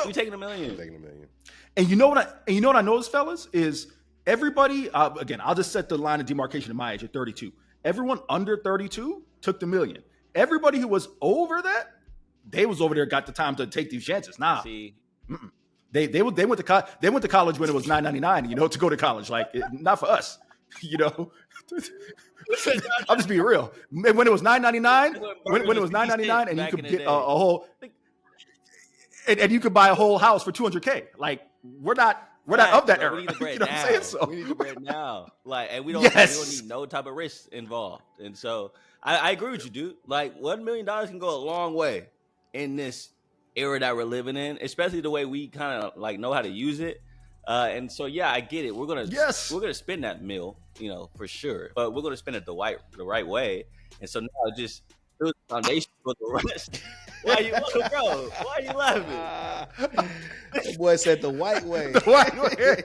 We taking $1 million. I'm taking $1 million. And you know what I noticed, fellas, is everybody, again, I'll just set the line of demarcation at my age at 32. Everyone under 32 took the $1 million. Everybody who was over that, they was over there, got the time to take these chances. Nah. See. They went to college when it was $9.99, to go to college. Like, not for us, I'm just being real. When it was $9.99, when it was $9.99, and you could get a whole, and you could buy a whole house for $200K. Like, we're not of that era. We need the bread What I'm saying? So we need the bread now. Like, and we don't need no type of risk involved. And so I agree with you, dude. Like, $1 million can go a long way in this era that we're living in, especially the way we kind of like know how to use it. And so, yeah, I get it. We're gonna spend that meal, for sure. But we're gonna spend it the right way. And so now just build the foundation for the rest. Why are you laughing? That boy said the white way. The white way.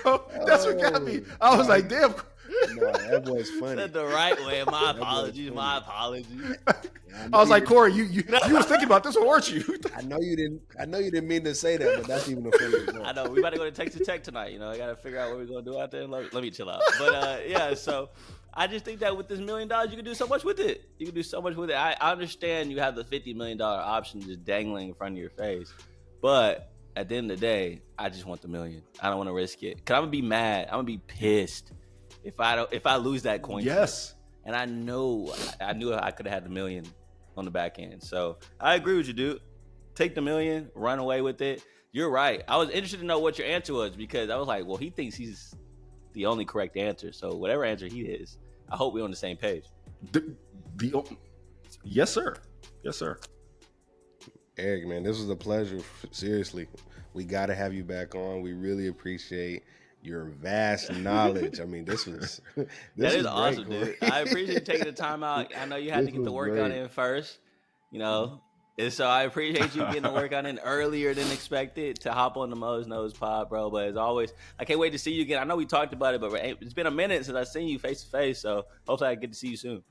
Bro, that's what got me. I was like, damn. No, that boy's funny. Said the right way. My apologies. I was like, Corey, you was thinking about this one, weren't you? I know you didn't mean to say that, but that's even a funny joke. I know. We about to go to Texas Tech tonight. I got to figure out what we're gonna do out there. Let me chill out. But yeah, so I just think that with this $1 million, you can do so much with it. I understand you have the $50 million option just dangling in front of your face, but at the end of the day, I just want the $1 million. I don't want to risk it because I'm gonna be mad. I'm gonna be pissed if I lose that coin. Yes. And I knew I could have had the $1 million on the back end. So I agree with you, dude. Take the $1 million, run away with it. You're right. I was interested to know what your answer was because I was like, well, he thinks he's the only correct answer. So whatever answer he is, I hope we're on the same page. Yes, sir. Yes, sir. Eric, man, this was a pleasure. Seriously, we got to have you back on. We really appreciate your vast knowledge. I mean, this is awesome, great, dude. I appreciate you taking the time out. I know you had to get the workout in first, and so I appreciate you getting the workout in earlier than expected to hop on the Mose Nose Pod, bro. But as always, I can't wait to see you again. I know we talked about it, but it's been a minute since I've seen you face to face, so hopefully I get to see you soon.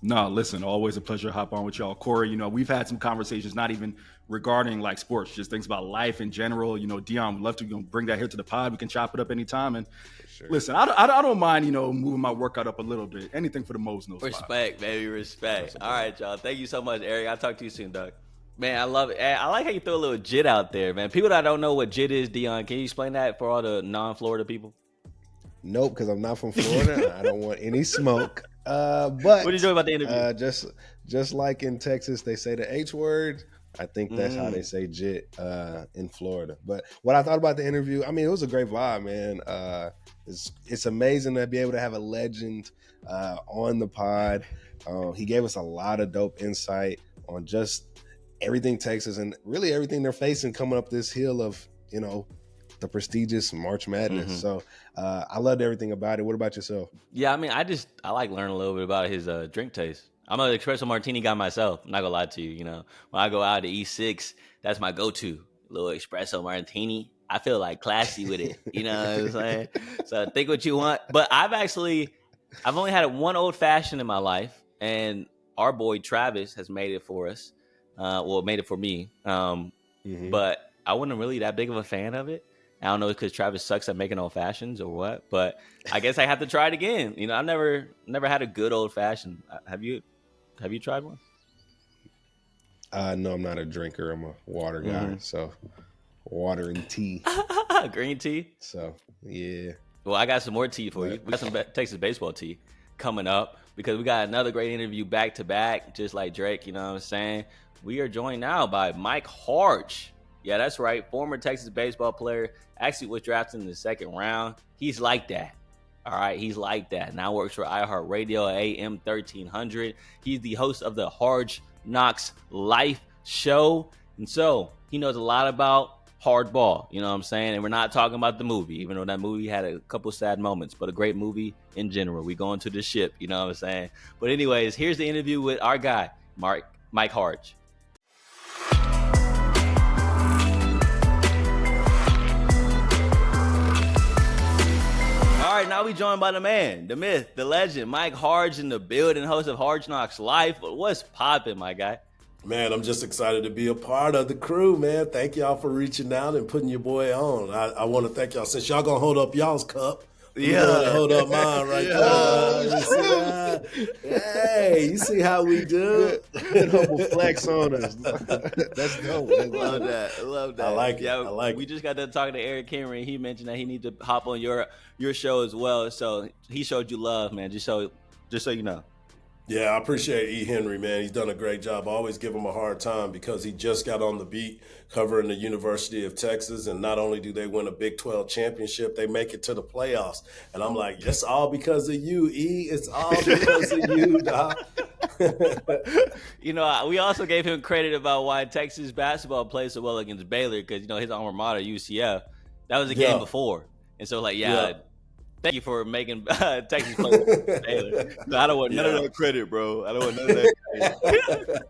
No, listen, always a pleasure to hop on with y'all. Corey, we've had some conversations, not even regarding like sports, just things about life in general. Dion, would love to bring that here to the pod. We can chop it up anytime. And sure. Listen, I don't mind, moving my workout up a little bit. Anything for the Mose Nose. Respect, baby, respect. All right, y'all. Thank you so much, Eric. I'll talk to you soon, Doug. Man, I love it. I like how you throw a little jit out there, man. People that don't know what jit is, Dion, can you explain that for all the non-Florida people? Nope, because I'm not from Florida. I don't want any smoke. But what did you know about the interview? Just like in Texas, they say the H word. I think that's how they say jit in Florida. But what I thought about the interview, I mean, it was a great vibe, man. It's amazing to be able to have a legend on the pod. He gave us a lot of dope insight on just everything Texas and really everything they're facing coming up this hill of, the prestigious March Madness. Mm-hmm. So I loved everything about it. What about yourself? Yeah, I mean, I like learning a little bit about his drink taste. I'm an espresso martini guy myself. I'm not gonna lie to you. When I go out to E6, that's my go-to little espresso martini. I feel like classy with it. You know what I'm saying? So think what you want. But I've only had one old fashioned in my life, and our boy Travis has made it for us. Made it for me. But I wasn't really that big of a fan of it. I don't know because Travis sucks at making old fashions or what, but I guess I have to try it again. I've never had a good old fashioned. Have you tried one? No, I'm not a drinker. I'm a water guy. So water and tea. Green tea. So yeah. Well, I got some more tea for you. We got some Texas baseball tea coming up because we got another great interview back to back, just like Drake. You know what I'm saying? We are joined now by Mike Hardge. Yeah, that's right. Former Texas baseball player, actually was drafted in the second round. He's like that. All right, he's like that. Now works for iHeartRadio at AM 1300. He's the host of the Hardge Knocks Life show. And so he knows a lot about hardball, you know what I'm saying? And we're not talking about the movie, even though that movie had a couple sad moments, but a great movie in general. We go into the ship, you know what I'm saying? But anyways, here's the interview with our guy, Mike Hardge. All right, now we joined by the man, the myth, the legend, Mike Hardge in the building, host of Hardge Knocks Life. What's popping, my guy? Man, I'm just excited to be a part of the crew, man. Thank y'all for reaching out and putting your boy on. I want to thank y'all. Since y'all going to hold up y'all's cup, yeah, hold up mine right there. Hey, you see how we do? Good humble flex on us. That's dope. Love that. I like it. Yeah, I like we it. just got done talking to Eric Henry, and he mentioned that he needs to hop on your show as well. So he showed you love, man. Just so you know. Yeah, I appreciate E. Henry, man. He's done a great job. I always give him a hard time because he just got on the beat covering the University of Texas. And not only do they win a Big 12 championship, they make it to the playoffs. And I'm like, it's all because of you, E. It's all because of you, dog. You know, we also gave him credit about why Texas basketball plays so well against Baylor because, you know, his alma mater, UCF, that was the game before. And so, like, thank you for making Texas play with Baylor. No, I don't want none of that credit, bro. I don't want none of that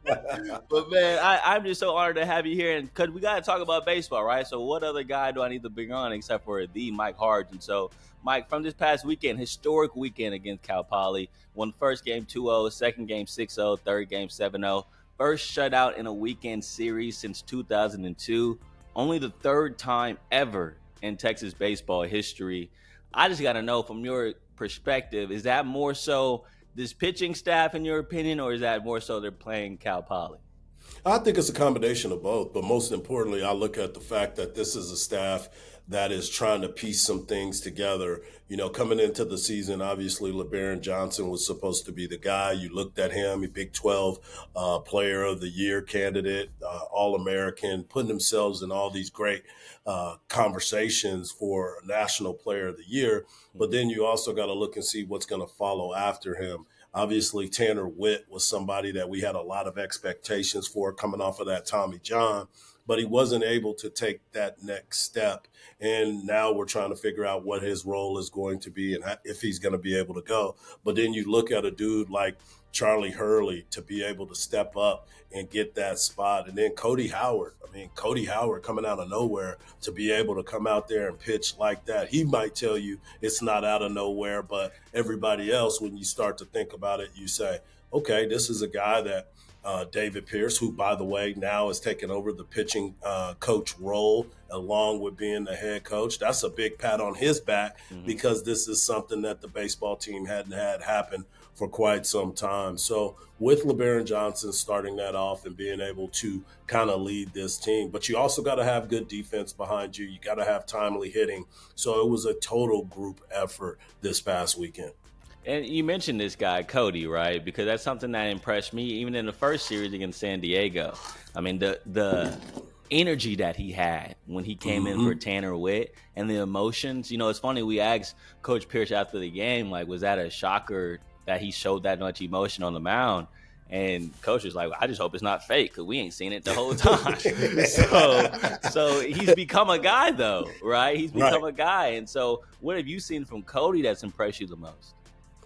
credit. But, man, I'm just so honored to have you here. And because we got to talk about baseball, right? So what other guy do I need to bring on except for the Mike Hardge? And so, Mike, from this past weekend, historic weekend against Cal Poly, won first game 2-0, second game 6-0, third game 7-0. First shutout in a weekend series since 2002. Only the third time ever in Texas baseball history. I just got to know from your perspective, is that more so this pitching staff in your opinion, or is that more so they're playing Cal Poly? I think it's a combination of both, but most importantly, I look at the fact that this is a staff that is trying to piece some things together. You know, coming into the season, obviously, LeBaron Johnson was supposed to be the guy. You looked at him, a Big 12 Player of the Year candidate, All-American, putting themselves in all these great conversations for National Player of the Year. But then you also got to look and see what's going to follow after him. Obviously, Tanner Witt was somebody that we had a lot of expectations for coming off of that Tommy John, but he wasn't able to take that next step. And now we're trying to figure out what his role is going to be and if he's going to be able to go. But then you look at a dude like Charlie Hurley to be able to step up and get that spot. And then Cody Howard. I mean, Cody Howard coming out of nowhere to be able to come out there and pitch like that. He might tell you it's not out of nowhere, but everybody else, when you start to think about it, you say, okay, this is a guy that David Pierce, who, by the way, now is taking over the pitching coach role along with being the head coach. That's a big pat on his back because this is something that the baseball team hadn't had happen for quite some time. So with LeBaron Johnson starting that off and being able to kind of lead this team, but you also got to have good defense behind you. You got to have timely hitting. So it was a total group effort this past weekend. And you mentioned this guy, Cody, right? Because that's something that impressed me even in the first series against San Diego. I mean, the energy that he had when he came in for Tanner Witt and the emotions. You know, it's funny, we asked Coach Pierce after the game, like, was that a shocker that he showed that much emotion on the mound? And Coach was like, I just hope it's not fake because we ain't seen it the whole time. so he's become a guy, though, right? He's become a guy. And so what have you seen from Cody that's impressed you the most?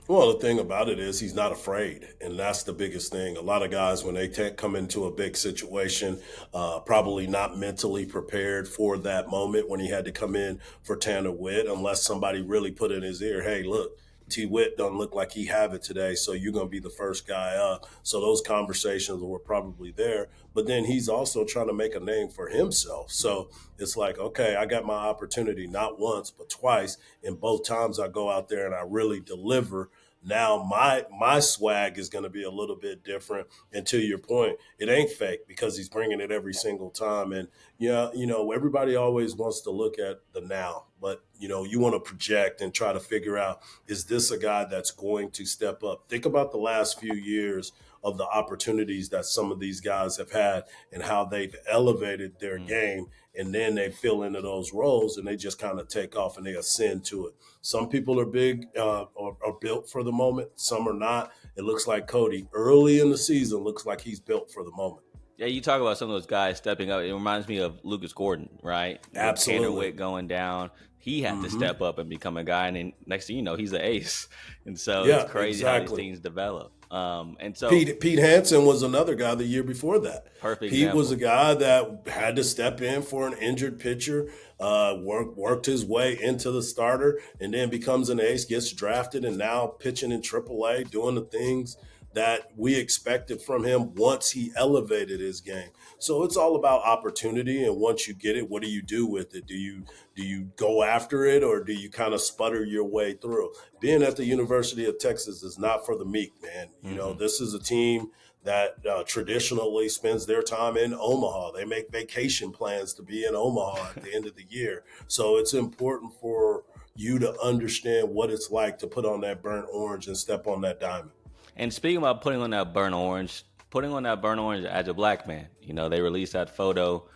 Well, the thing about it is he's not afraid, and that's the biggest thing. A lot of guys, when they come into a big situation, probably not mentally prepared for that moment when he had to come in for Tanner Witt, unless somebody really put in his ear, hey, look, T. Witt don't look like he have it today, so you're going to be the first guy up. So those conversations were probably there. But then he's also trying to make a name for himself. So it's like, okay, I got my opportunity not once but twice, and both times I go out there and I really deliver. Now my swag is going to be a little bit different. And to your point, it ain't fake because he's bringing it every single time. And yeah, everybody always wants to look at the now, but you want to project and try to figure out, is this a guy that's going to step up? Think about the last few years of the opportunities that some of these guys have had and how they've elevated their game, and then they fill into those roles and they just kind of take off and they ascend to it. Some people are big or built for the moment. Some are not. It looks like Cody early in the season looks like he's built for the moment. Yeah, you talk about some of those guys stepping up. It reminds me of Lucas Gordon, right? Absolutely. With Tanner Witt going down, he had to step up and become a guy, and then next thing you know, he's an ace. And so it's crazy how these things develop. And so Pete Hansen was another guy the year before that. Perfect. Pete was a guy that had to step in for an injured pitcher, worked his way into the starter, and then becomes an ace, gets drafted, and now pitching in AAA, doing the things that we expected from him once he elevated his game. So it's all about opportunity, and once you get it, what do you do with it? Do you go after it, or do you kind of sputter your way through? Being at the University of Texas is not for the meek, man. This is a team that traditionally spends their time in Omaha. They make vacation plans to be in Omaha at the end of the year. So it's important for you to understand what it's like to put on that burnt orange and step on that diamond. And speaking about putting on that burnt orange as a black man, they released that photo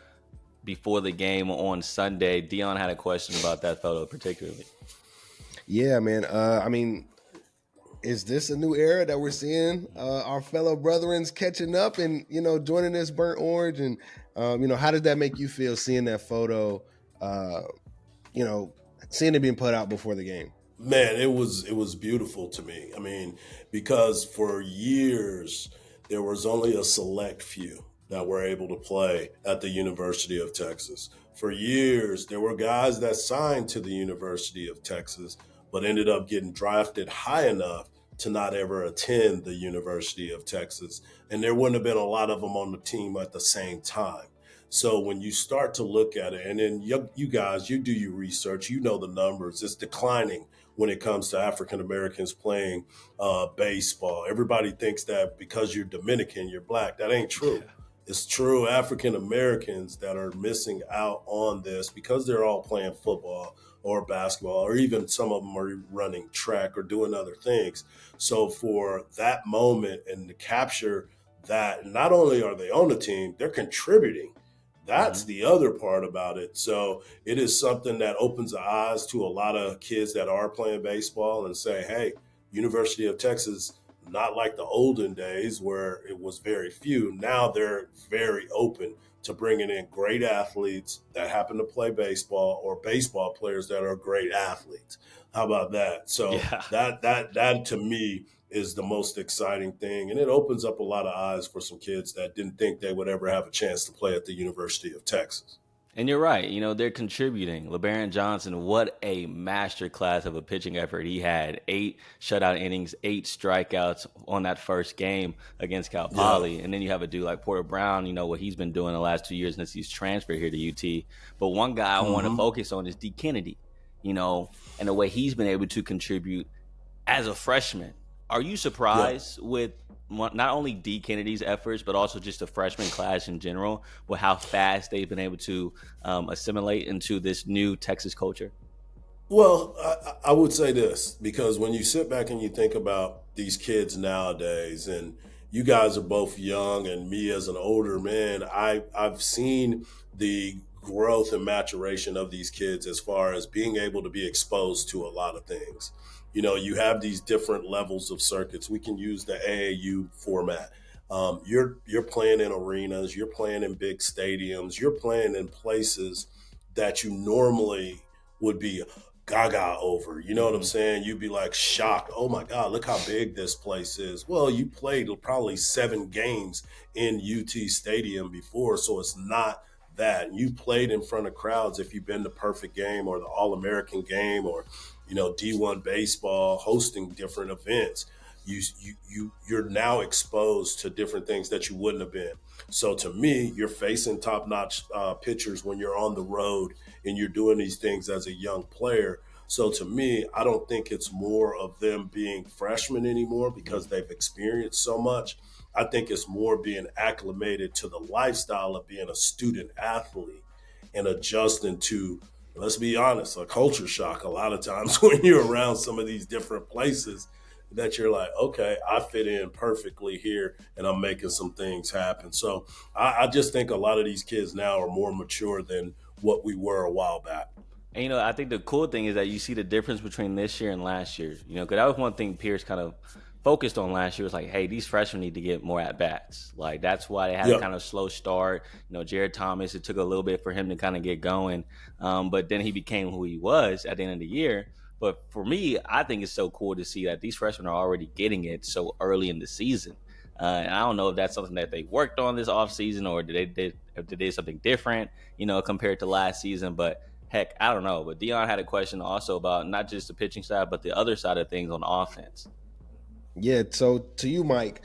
before the game on Sunday. Dion had a question about that photo particularly. Yeah, man. I mean, is this a new era that we're seeing our fellow brethrens catching up and, joining this burnt orange? And, how did that make you feel seeing that photo, seeing it being put out before the game? Man, it was beautiful to me. I mean, because for years, there was only a select few that were able to play at the University of Texas. For years, there were guys that signed to the University of Texas, but ended up getting drafted high enough to not ever attend the University of Texas. And there wouldn't have been a lot of them on the team at the same time. So when you start to look at it, and then you guys, you do your research, the numbers, it's declining when it comes to African Americans playing baseball. Everybody thinks that because you're Dominican, you're black. That ain't true. Yeah. It's true African Americans that are missing out on this because they're all playing football or basketball, or even some of them are running track or doing other things. So for that moment and to capture that, not only are they on the team, they're contributing. That's the other part about it. So it is something that opens the eyes to a lot of kids that are playing baseball and say, hey, University of Texas, not like the olden days where it was very few. Now they're very open to bringing in great athletes that happen to play baseball, or baseball players that are great athletes. How about that? So that to me is the most exciting thing. And it opens up a lot of eyes for some kids that didn't think they would ever have a chance to play at the University of Texas. And you're right. They're contributing. LeBaron Johnson, what a masterclass of a pitching effort he had. 8 shutout innings, 8 strikeouts on that first game against Cal Poly. Yeah. And then you have a dude like Porter Brown, what he's been doing the last 2 years since he's transferred here to UT. But one guy I want to focus on is D. Kennedy, and the way he's been able to contribute as a freshman. Are you surprised with not only D. Kennedy's efforts, but also just the freshman class in general, with how fast they've been able to assimilate into this new Texas culture? Well, I would say this, because when you sit back and you think about these kids nowadays, and you guys are both young, and me as an older man, I've seen the growth and maturation of these kids as far as being able to be exposed to a lot of things. You have these different levels of circuits. We can use the AAU format. You're playing in arenas, you're playing in big stadiums, you're playing in places that you normally would be gaga over. You know what I'm saying? You'd be like shocked. Oh my God, look how big this place is. Well, you played probably 7 games in UT Stadium before, so it's not that. You played in front of crowds if you've been to Perfect Game or the All-American Game, or D1 baseball, hosting different events. You're now exposed to different things that you wouldn't have been. So to me, you're facing top-notch pitchers when you're on the road and you're doing these things as a young player. So to me, I don't think it's more of them being freshmen anymore because they've experienced so much. I think it's more being acclimated to the lifestyle of being a student athlete and adjusting to, let's be honest, a culture shock a lot of times when you're around some of these different places that you're like, okay, I fit in perfectly here and I'm making some things happen. So I just think a lot of these kids now are more mature than what we were a while back. And, I think the cool thing is that you see the difference between this year and last year, because that was one thing Pierce kind of focused on last year was like, hey, these freshmen need to get more at-bats. Like, that's why they had a kind of slow start. Jared Thomas, it took a little bit for him to kind of get going. But then he became who he was at the end of the year. But for me, I think it's so cool to see that these freshmen are already getting it so early in the season. And I don't know if that's something that they worked on this offseason or did they did something different, compared to last season. But heck, I don't know. But Dion had a question also about not just the pitching side, but the other side of things on offense. Yeah, so to you, Mike,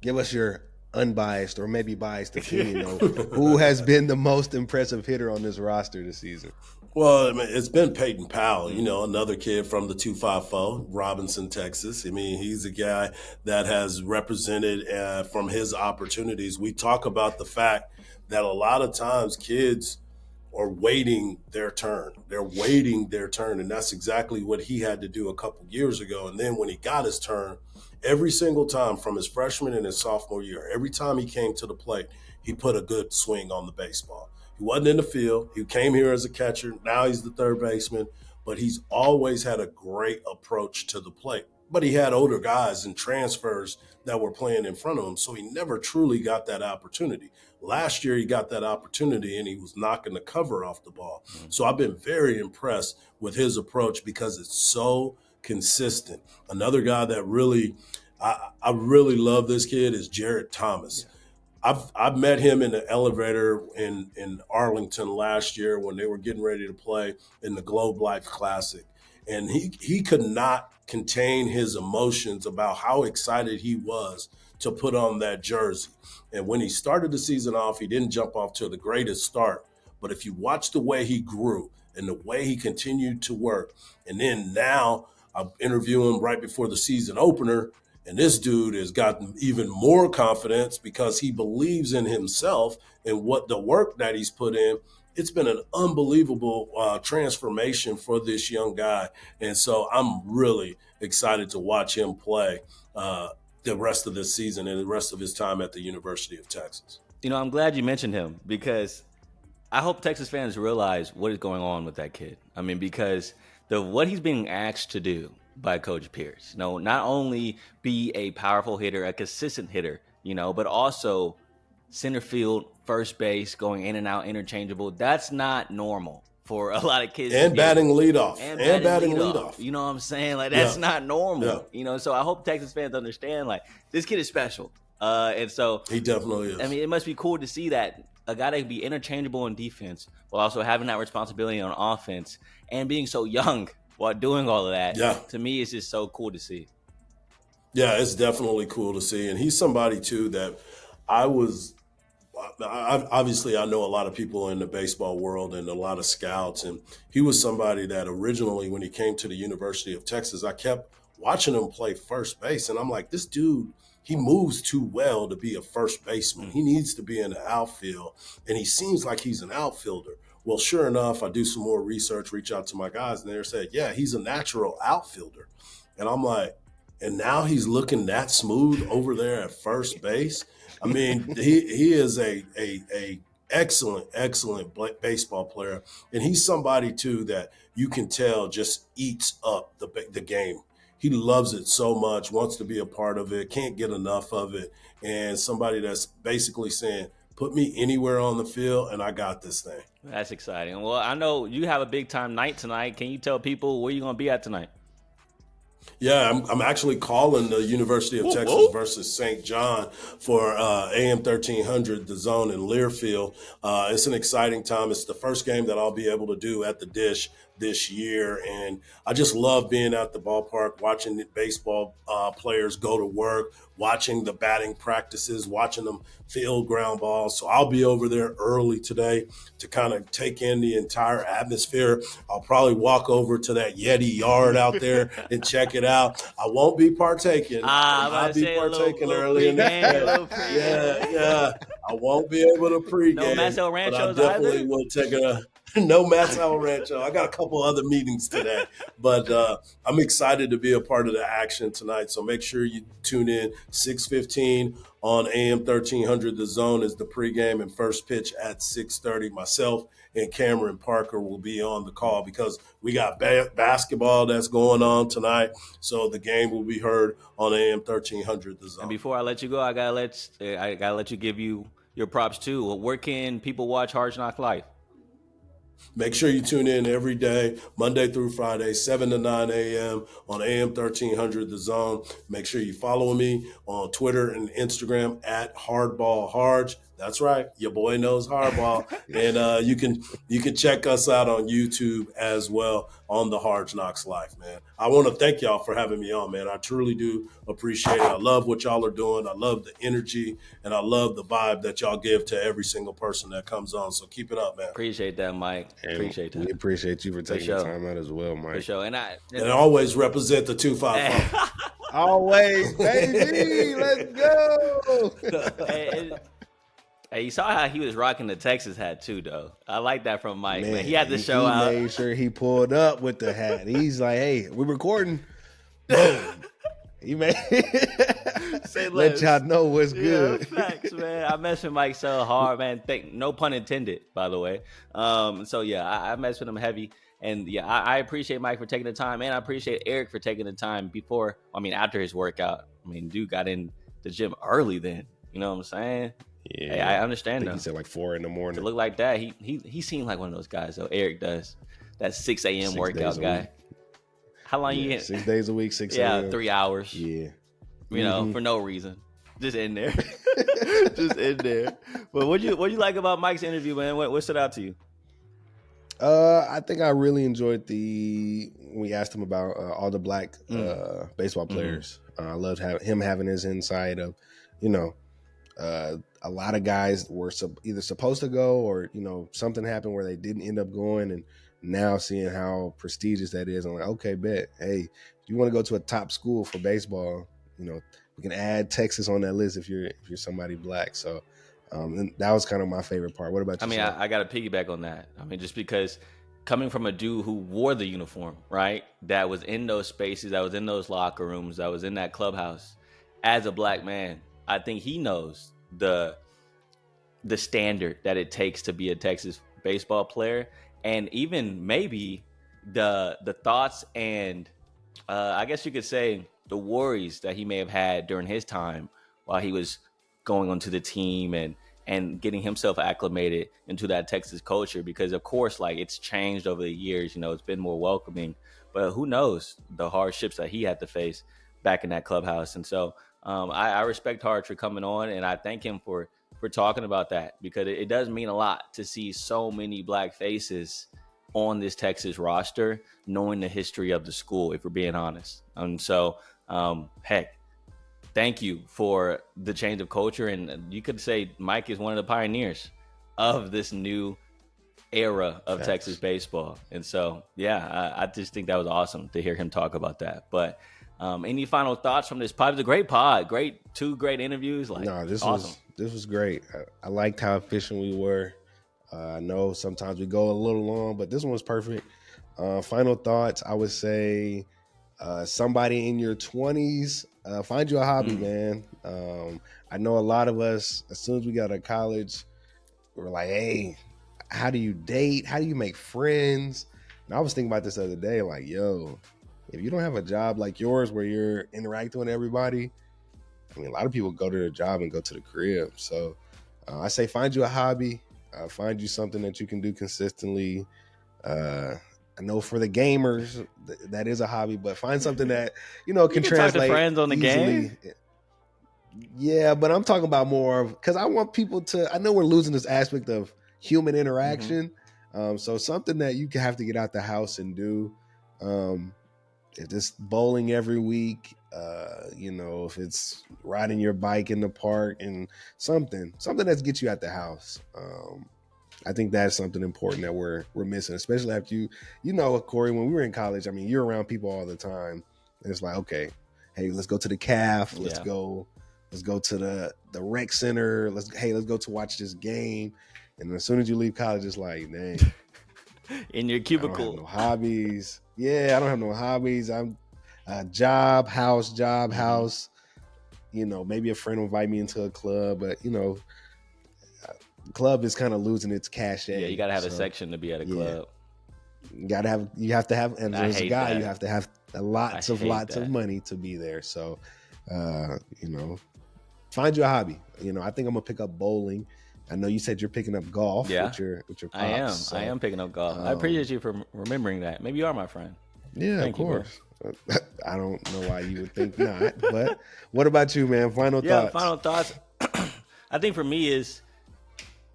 give us your unbiased or maybe biased opinion on who has been the most impressive hitter on this roster this season. Well, I mean, it's been Peyton Powell, another kid from the 254, Robinson, Texas. I mean, he's a guy that has represented from his opportunities. We talk about the fact that a lot of times kids are waiting their turn. They're waiting their turn, and that's exactly what he had to do a couple years ago. And then when he got his turn, every single time from his freshman and his sophomore year, every time he came to the plate, he put a good swing on the baseball. He wasn't in the field. He came here as a catcher. Now he's the third baseman, but he's always had a great approach to the plate. But he had older guys and transfers that were playing in front of him, so he never truly got that opportunity. Last year, he got that opportunity, and he was knocking the cover off the ball. So I've been very impressed with his approach because it's so consistent. Another guy that really, I really love this kid is Jared Thomas. Yeah. I've met him in the elevator in Arlington last year when they were getting ready to play in the Globe Life Classic. And he could not contain his emotions about how excited he was to put on that jersey. And when he started the season off, he didn't jump off to the greatest start. But if you watch the way he grew and the way he continued to work, and then now I'm interviewing him right before the season opener, and this dude has gotten even more confidence because he believes in himself and what the work that he's put in. It's been an unbelievable transformation for this young guy. And so I'm really excited to watch him play the rest of this season and the rest of his time at the University of Texas. I'm glad you mentioned him because I hope Texas fans realize what is going on with that kid. I mean, because what he's being asked to do by Coach Pierce, not only be a powerful hitter, a consistent hitter, but also center field, first base, going in and out interchangeable. That's not normal for a lot of kids. And batting leadoff. And batting leadoff. You know what I'm saying? Like, that's not normal. Yeah. So I hope Texas fans understand, like, this kid is special. And so he definitely is. I mean, it must be cool to see that a guy that can be interchangeable in defense while also having that responsibility on offense and being so young while doing all of that. Yeah. To me, it's just so cool to see. Yeah, it's definitely cool to see. And he's somebody, too, that obviously I know a lot of people in the baseball world and a lot of scouts. And he was somebody that originally, when he came to the University of Texas, I kept watching him play first base. And I'm like, this dude, he moves too well to be a first baseman. He needs to be in the outfield. And he seems like he's an outfielder. Well, sure enough, I do some more research, reach out to my guys, and they said, yeah, he's a natural outfielder. And I'm like, and now he's looking that smooth over there at first base. I mean, he is a excellent baseball player. And he's somebody, too, that you can tell just eats up the game. He loves it so much, wants to be a part of it, can't get enough of it. And somebody that's basically saying, put me anywhere on the field, and I got this thing. That's exciting. Well, I know you have a big-time night tonight. Can you tell people where you're going to be at tonight? Yeah, I'm actually calling the University of Texas versus St. John for AM 1300, the Zone in Learfield. It's an exciting time. It's the first game that I'll be able to do at the Dish this year. And I just love being at the ballpark, watching the baseball players go to work, watching the batting practices, watching them field ground balls. So I'll be over there early today to kind of take in the entire atmosphere. I'll probably walk over to that Yeti yard out there and check it out. I won't be partaking. I'll be partaking early in the day. Yeah. I won't be able to pregame. No Maso Ranchos but I definitely will take no Maso Rancho. I got a couple other meetings today, but I'm excited to be a part of the action tonight. So make sure you tune in 6:15 on AM 1300. The Zone is the pregame, and first pitch at 6:30. Myself and Cameron Parker will be on the call because we got basketball that's going on tonight. So the game will be heard on AM 1300. The Zone. And before I let you go, I gotta let you give you your props too. Where can people watch Hardge Knock Live? Make sure you tune in every day, Monday through Friday, 7 to 9 a.m. on AM 1300 The Zone. Make sure you follow me on Twitter and Instagram at Hardball Hardge. That's right. Your boy knows hardball. And you can check us out on YouTube as well on the Hardge Knocks Life, man. I want to thank y'all for having me on, man. I truly do appreciate it. I love what y'all are doing. I love the energy, and I love the vibe that y'all give to every single person that comes on. So keep it up, man. Appreciate that, Mike. Appreciate that. We appreciate you for taking the time out as well, Mike. For sure. And always represent the 255. Always, baby. Let's go. Hey, you saw how he was rocking the Texas hat too, though. I like that from Mike. Man, he had to show out. He made sure he pulled up with the hat. He's like, "Hey, we're recording." Boom. He made let y'all know what's good. Facts, man. I mess with Mike so hard, man. No pun intended, by the way. So yeah, I mess with him heavy, and yeah, I appreciate Mike for taking the time, and I appreciate Eric for taking the time after his workout. Dude got in the gym early. Then you know what I'm saying. Yeah, hey, I understand. He said like 4 a.m. To look like that, he seemed like one of those guys. Though Eric does that 6 a.m. workout guy. How long you in? 6 days a week, 6 a.m. Yeah, 3 hours. Yeah, you know, for no reason, just in there, just in there. But what you like about Mike's interview, man? What stood out to you? I think I really enjoyed we asked him about all the black baseball players. I loved him having his insight of, a lot of guys were either supposed to go or, something happened where they didn't end up going. And now seeing how prestigious that is, I'm like, okay, bet. Hey, if you want to go to a top school for baseball, we can add Texas on that list if you're somebody black. So and that was kind of my favorite part. What about you? I got to piggyback on that. Just because coming from a dude who wore the uniform, right, that was in those spaces, that was in those locker rooms, that was in that clubhouse, as a black man, I think he knows the standard that it takes to be a Texas baseball player, and even maybe the thoughts and I guess you could say the worries that he may have had during his time while he was going onto the team and getting himself acclimated into that Texas culture, because of course, like, it's changed over the years, it's been more welcoming, but who knows the hardships that he had to face back in that clubhouse. And so I respect Hardge for coming on, and I thank him for talking about that, because it does mean a lot to see so many black faces on this Texas roster, knowing the history of the school, if we're being honest. And so, heck, thank you for the change of culture. And you could say Mike is one of the pioneers of this new era of Texas baseball. And so, yeah, I just think that was awesome to hear him talk about that. But any final thoughts from this pod? It was a great pod. Two great interviews. This awesome. This was great. I liked how efficient we were. I know sometimes we go a little long, but this one was perfect. Final thoughts, I would say somebody in your 20s, find you a hobby, man. I know a lot of us, as soon as we got out of college, we're like, hey, how do you date? How do you make friends? And I was thinking about this the other day, like, yo, if you don't have a job like yours where you're interacting with everybody, a lot of people go to their job and go to the crib. So I say find you a hobby, find you something that you can do consistently. I know for the gamers, that is a hobby, but find something that, can translate talk to friends on the easily. Game. Yeah, but I'm talking about more of, because I want people to, I know we're losing this aspect of human interaction. So something that you have to get out the house and do. if it's bowling every week, you know, if it's riding your bike in the park and something that gets you out the house. I think that's something important that we're missing, especially after you know, Corey, when we were in college, I mean, you're around people all the time. And it's like, okay, hey, let's go to the calf. Let's go to the rec center. Let's go to watch this game. And as soon as you leave college, it's like, dang. In your cubicle. I don't have no hobbies. Yeah, I don't have no hobbies. I'm job, house. You know, maybe a friend will invite me into a club, but you know, club is kind of losing its cachet. Yeah, you gotta have a section to be at a club. You have to have, and as a guy, you have to have lots of money to be there. So, you know, find you a hobby. You know, I think I'm gonna pick up bowling. I know you said you're picking up golf. Yeah, with your pops. I am picking up golf. I appreciate you for remembering that. Maybe you are my friend. Yeah, Thank of course. I don't know why you would think not. But what about you, man? Final thoughts. Final thoughts. I think for me is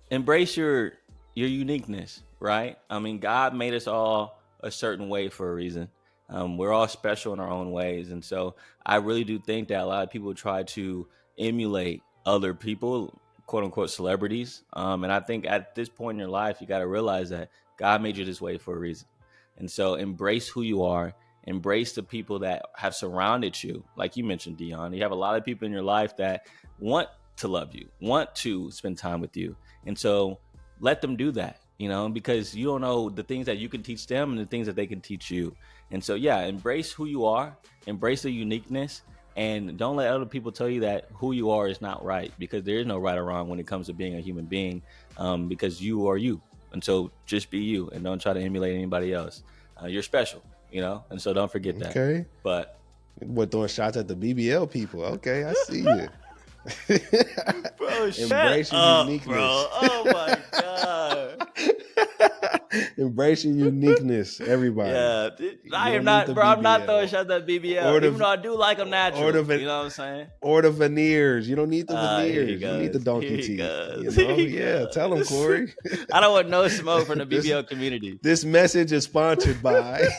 embrace your uniqueness, right? I mean, God made us all a certain way for a reason. We're all special in our own ways. And so I really do think that a lot of people try to emulate other people, quote unquote celebrities. And I think at this point in your life, you got to realize that God made you this way for a reason. And so embrace who you are, embrace the people that have surrounded you. Like you mentioned, Dion, you have a lot of people in your life that want to love you, want to spend time with you. And so let them do that, you know, because you don't know the things that you can teach them and the things that they can teach you. And so, yeah, embrace who you are, embrace the uniqueness, and don't let other people tell you that who you are is not right, because there is no right or wrong when it comes to being a human being, because you are you. And so just be you and don't try to emulate anybody else. You're special, you know, and so don't forget that. Okay. But we're throwing shots at the BBL people. Okay, I see you. Bro, embrace your uniqueness, bro. Oh my god. Embrace your uniqueness, everybody. Yeah, I am not, bro. I'm not throwing shots at BBL, even though I do like them natural. You know what I'm saying? Or the veneers. You don't need the veneers. You need the donkey teeth. You know? Yeah, tell them, Corey. I don't want no smoke from the BBL community. This message is sponsored by.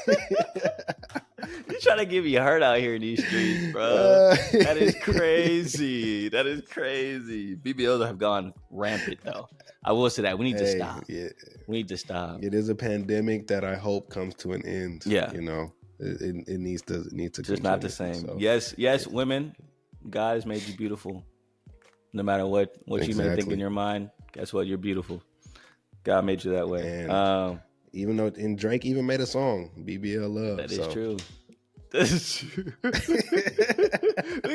You trying to get me hurt out here in these streets, bro. That is crazy. That is crazy. BBLs have gone rampant, though. I will say that. We need to stop. Yeah. We need to stop. It is a pandemic that I hope comes to an end. Yeah. You know, it needs to just not the same. So. Yes, women, God has made you beautiful. No matter what you may think in your mind, guess what? You're beautiful. God made you that way. And even though, and Drake even made a song, BBL Love. That is true. That's true. We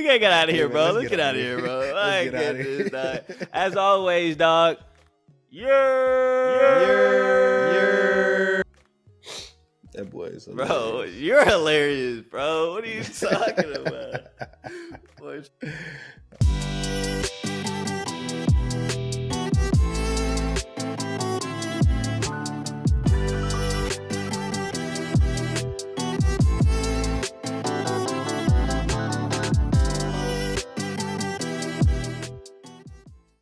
gotta get out of here, bro. Let's get out of here, bro. I ain't get this, dog. As always, dog. YERRRR. That boy is hilarious. Bro, you're hilarious, bro. What are you talking about?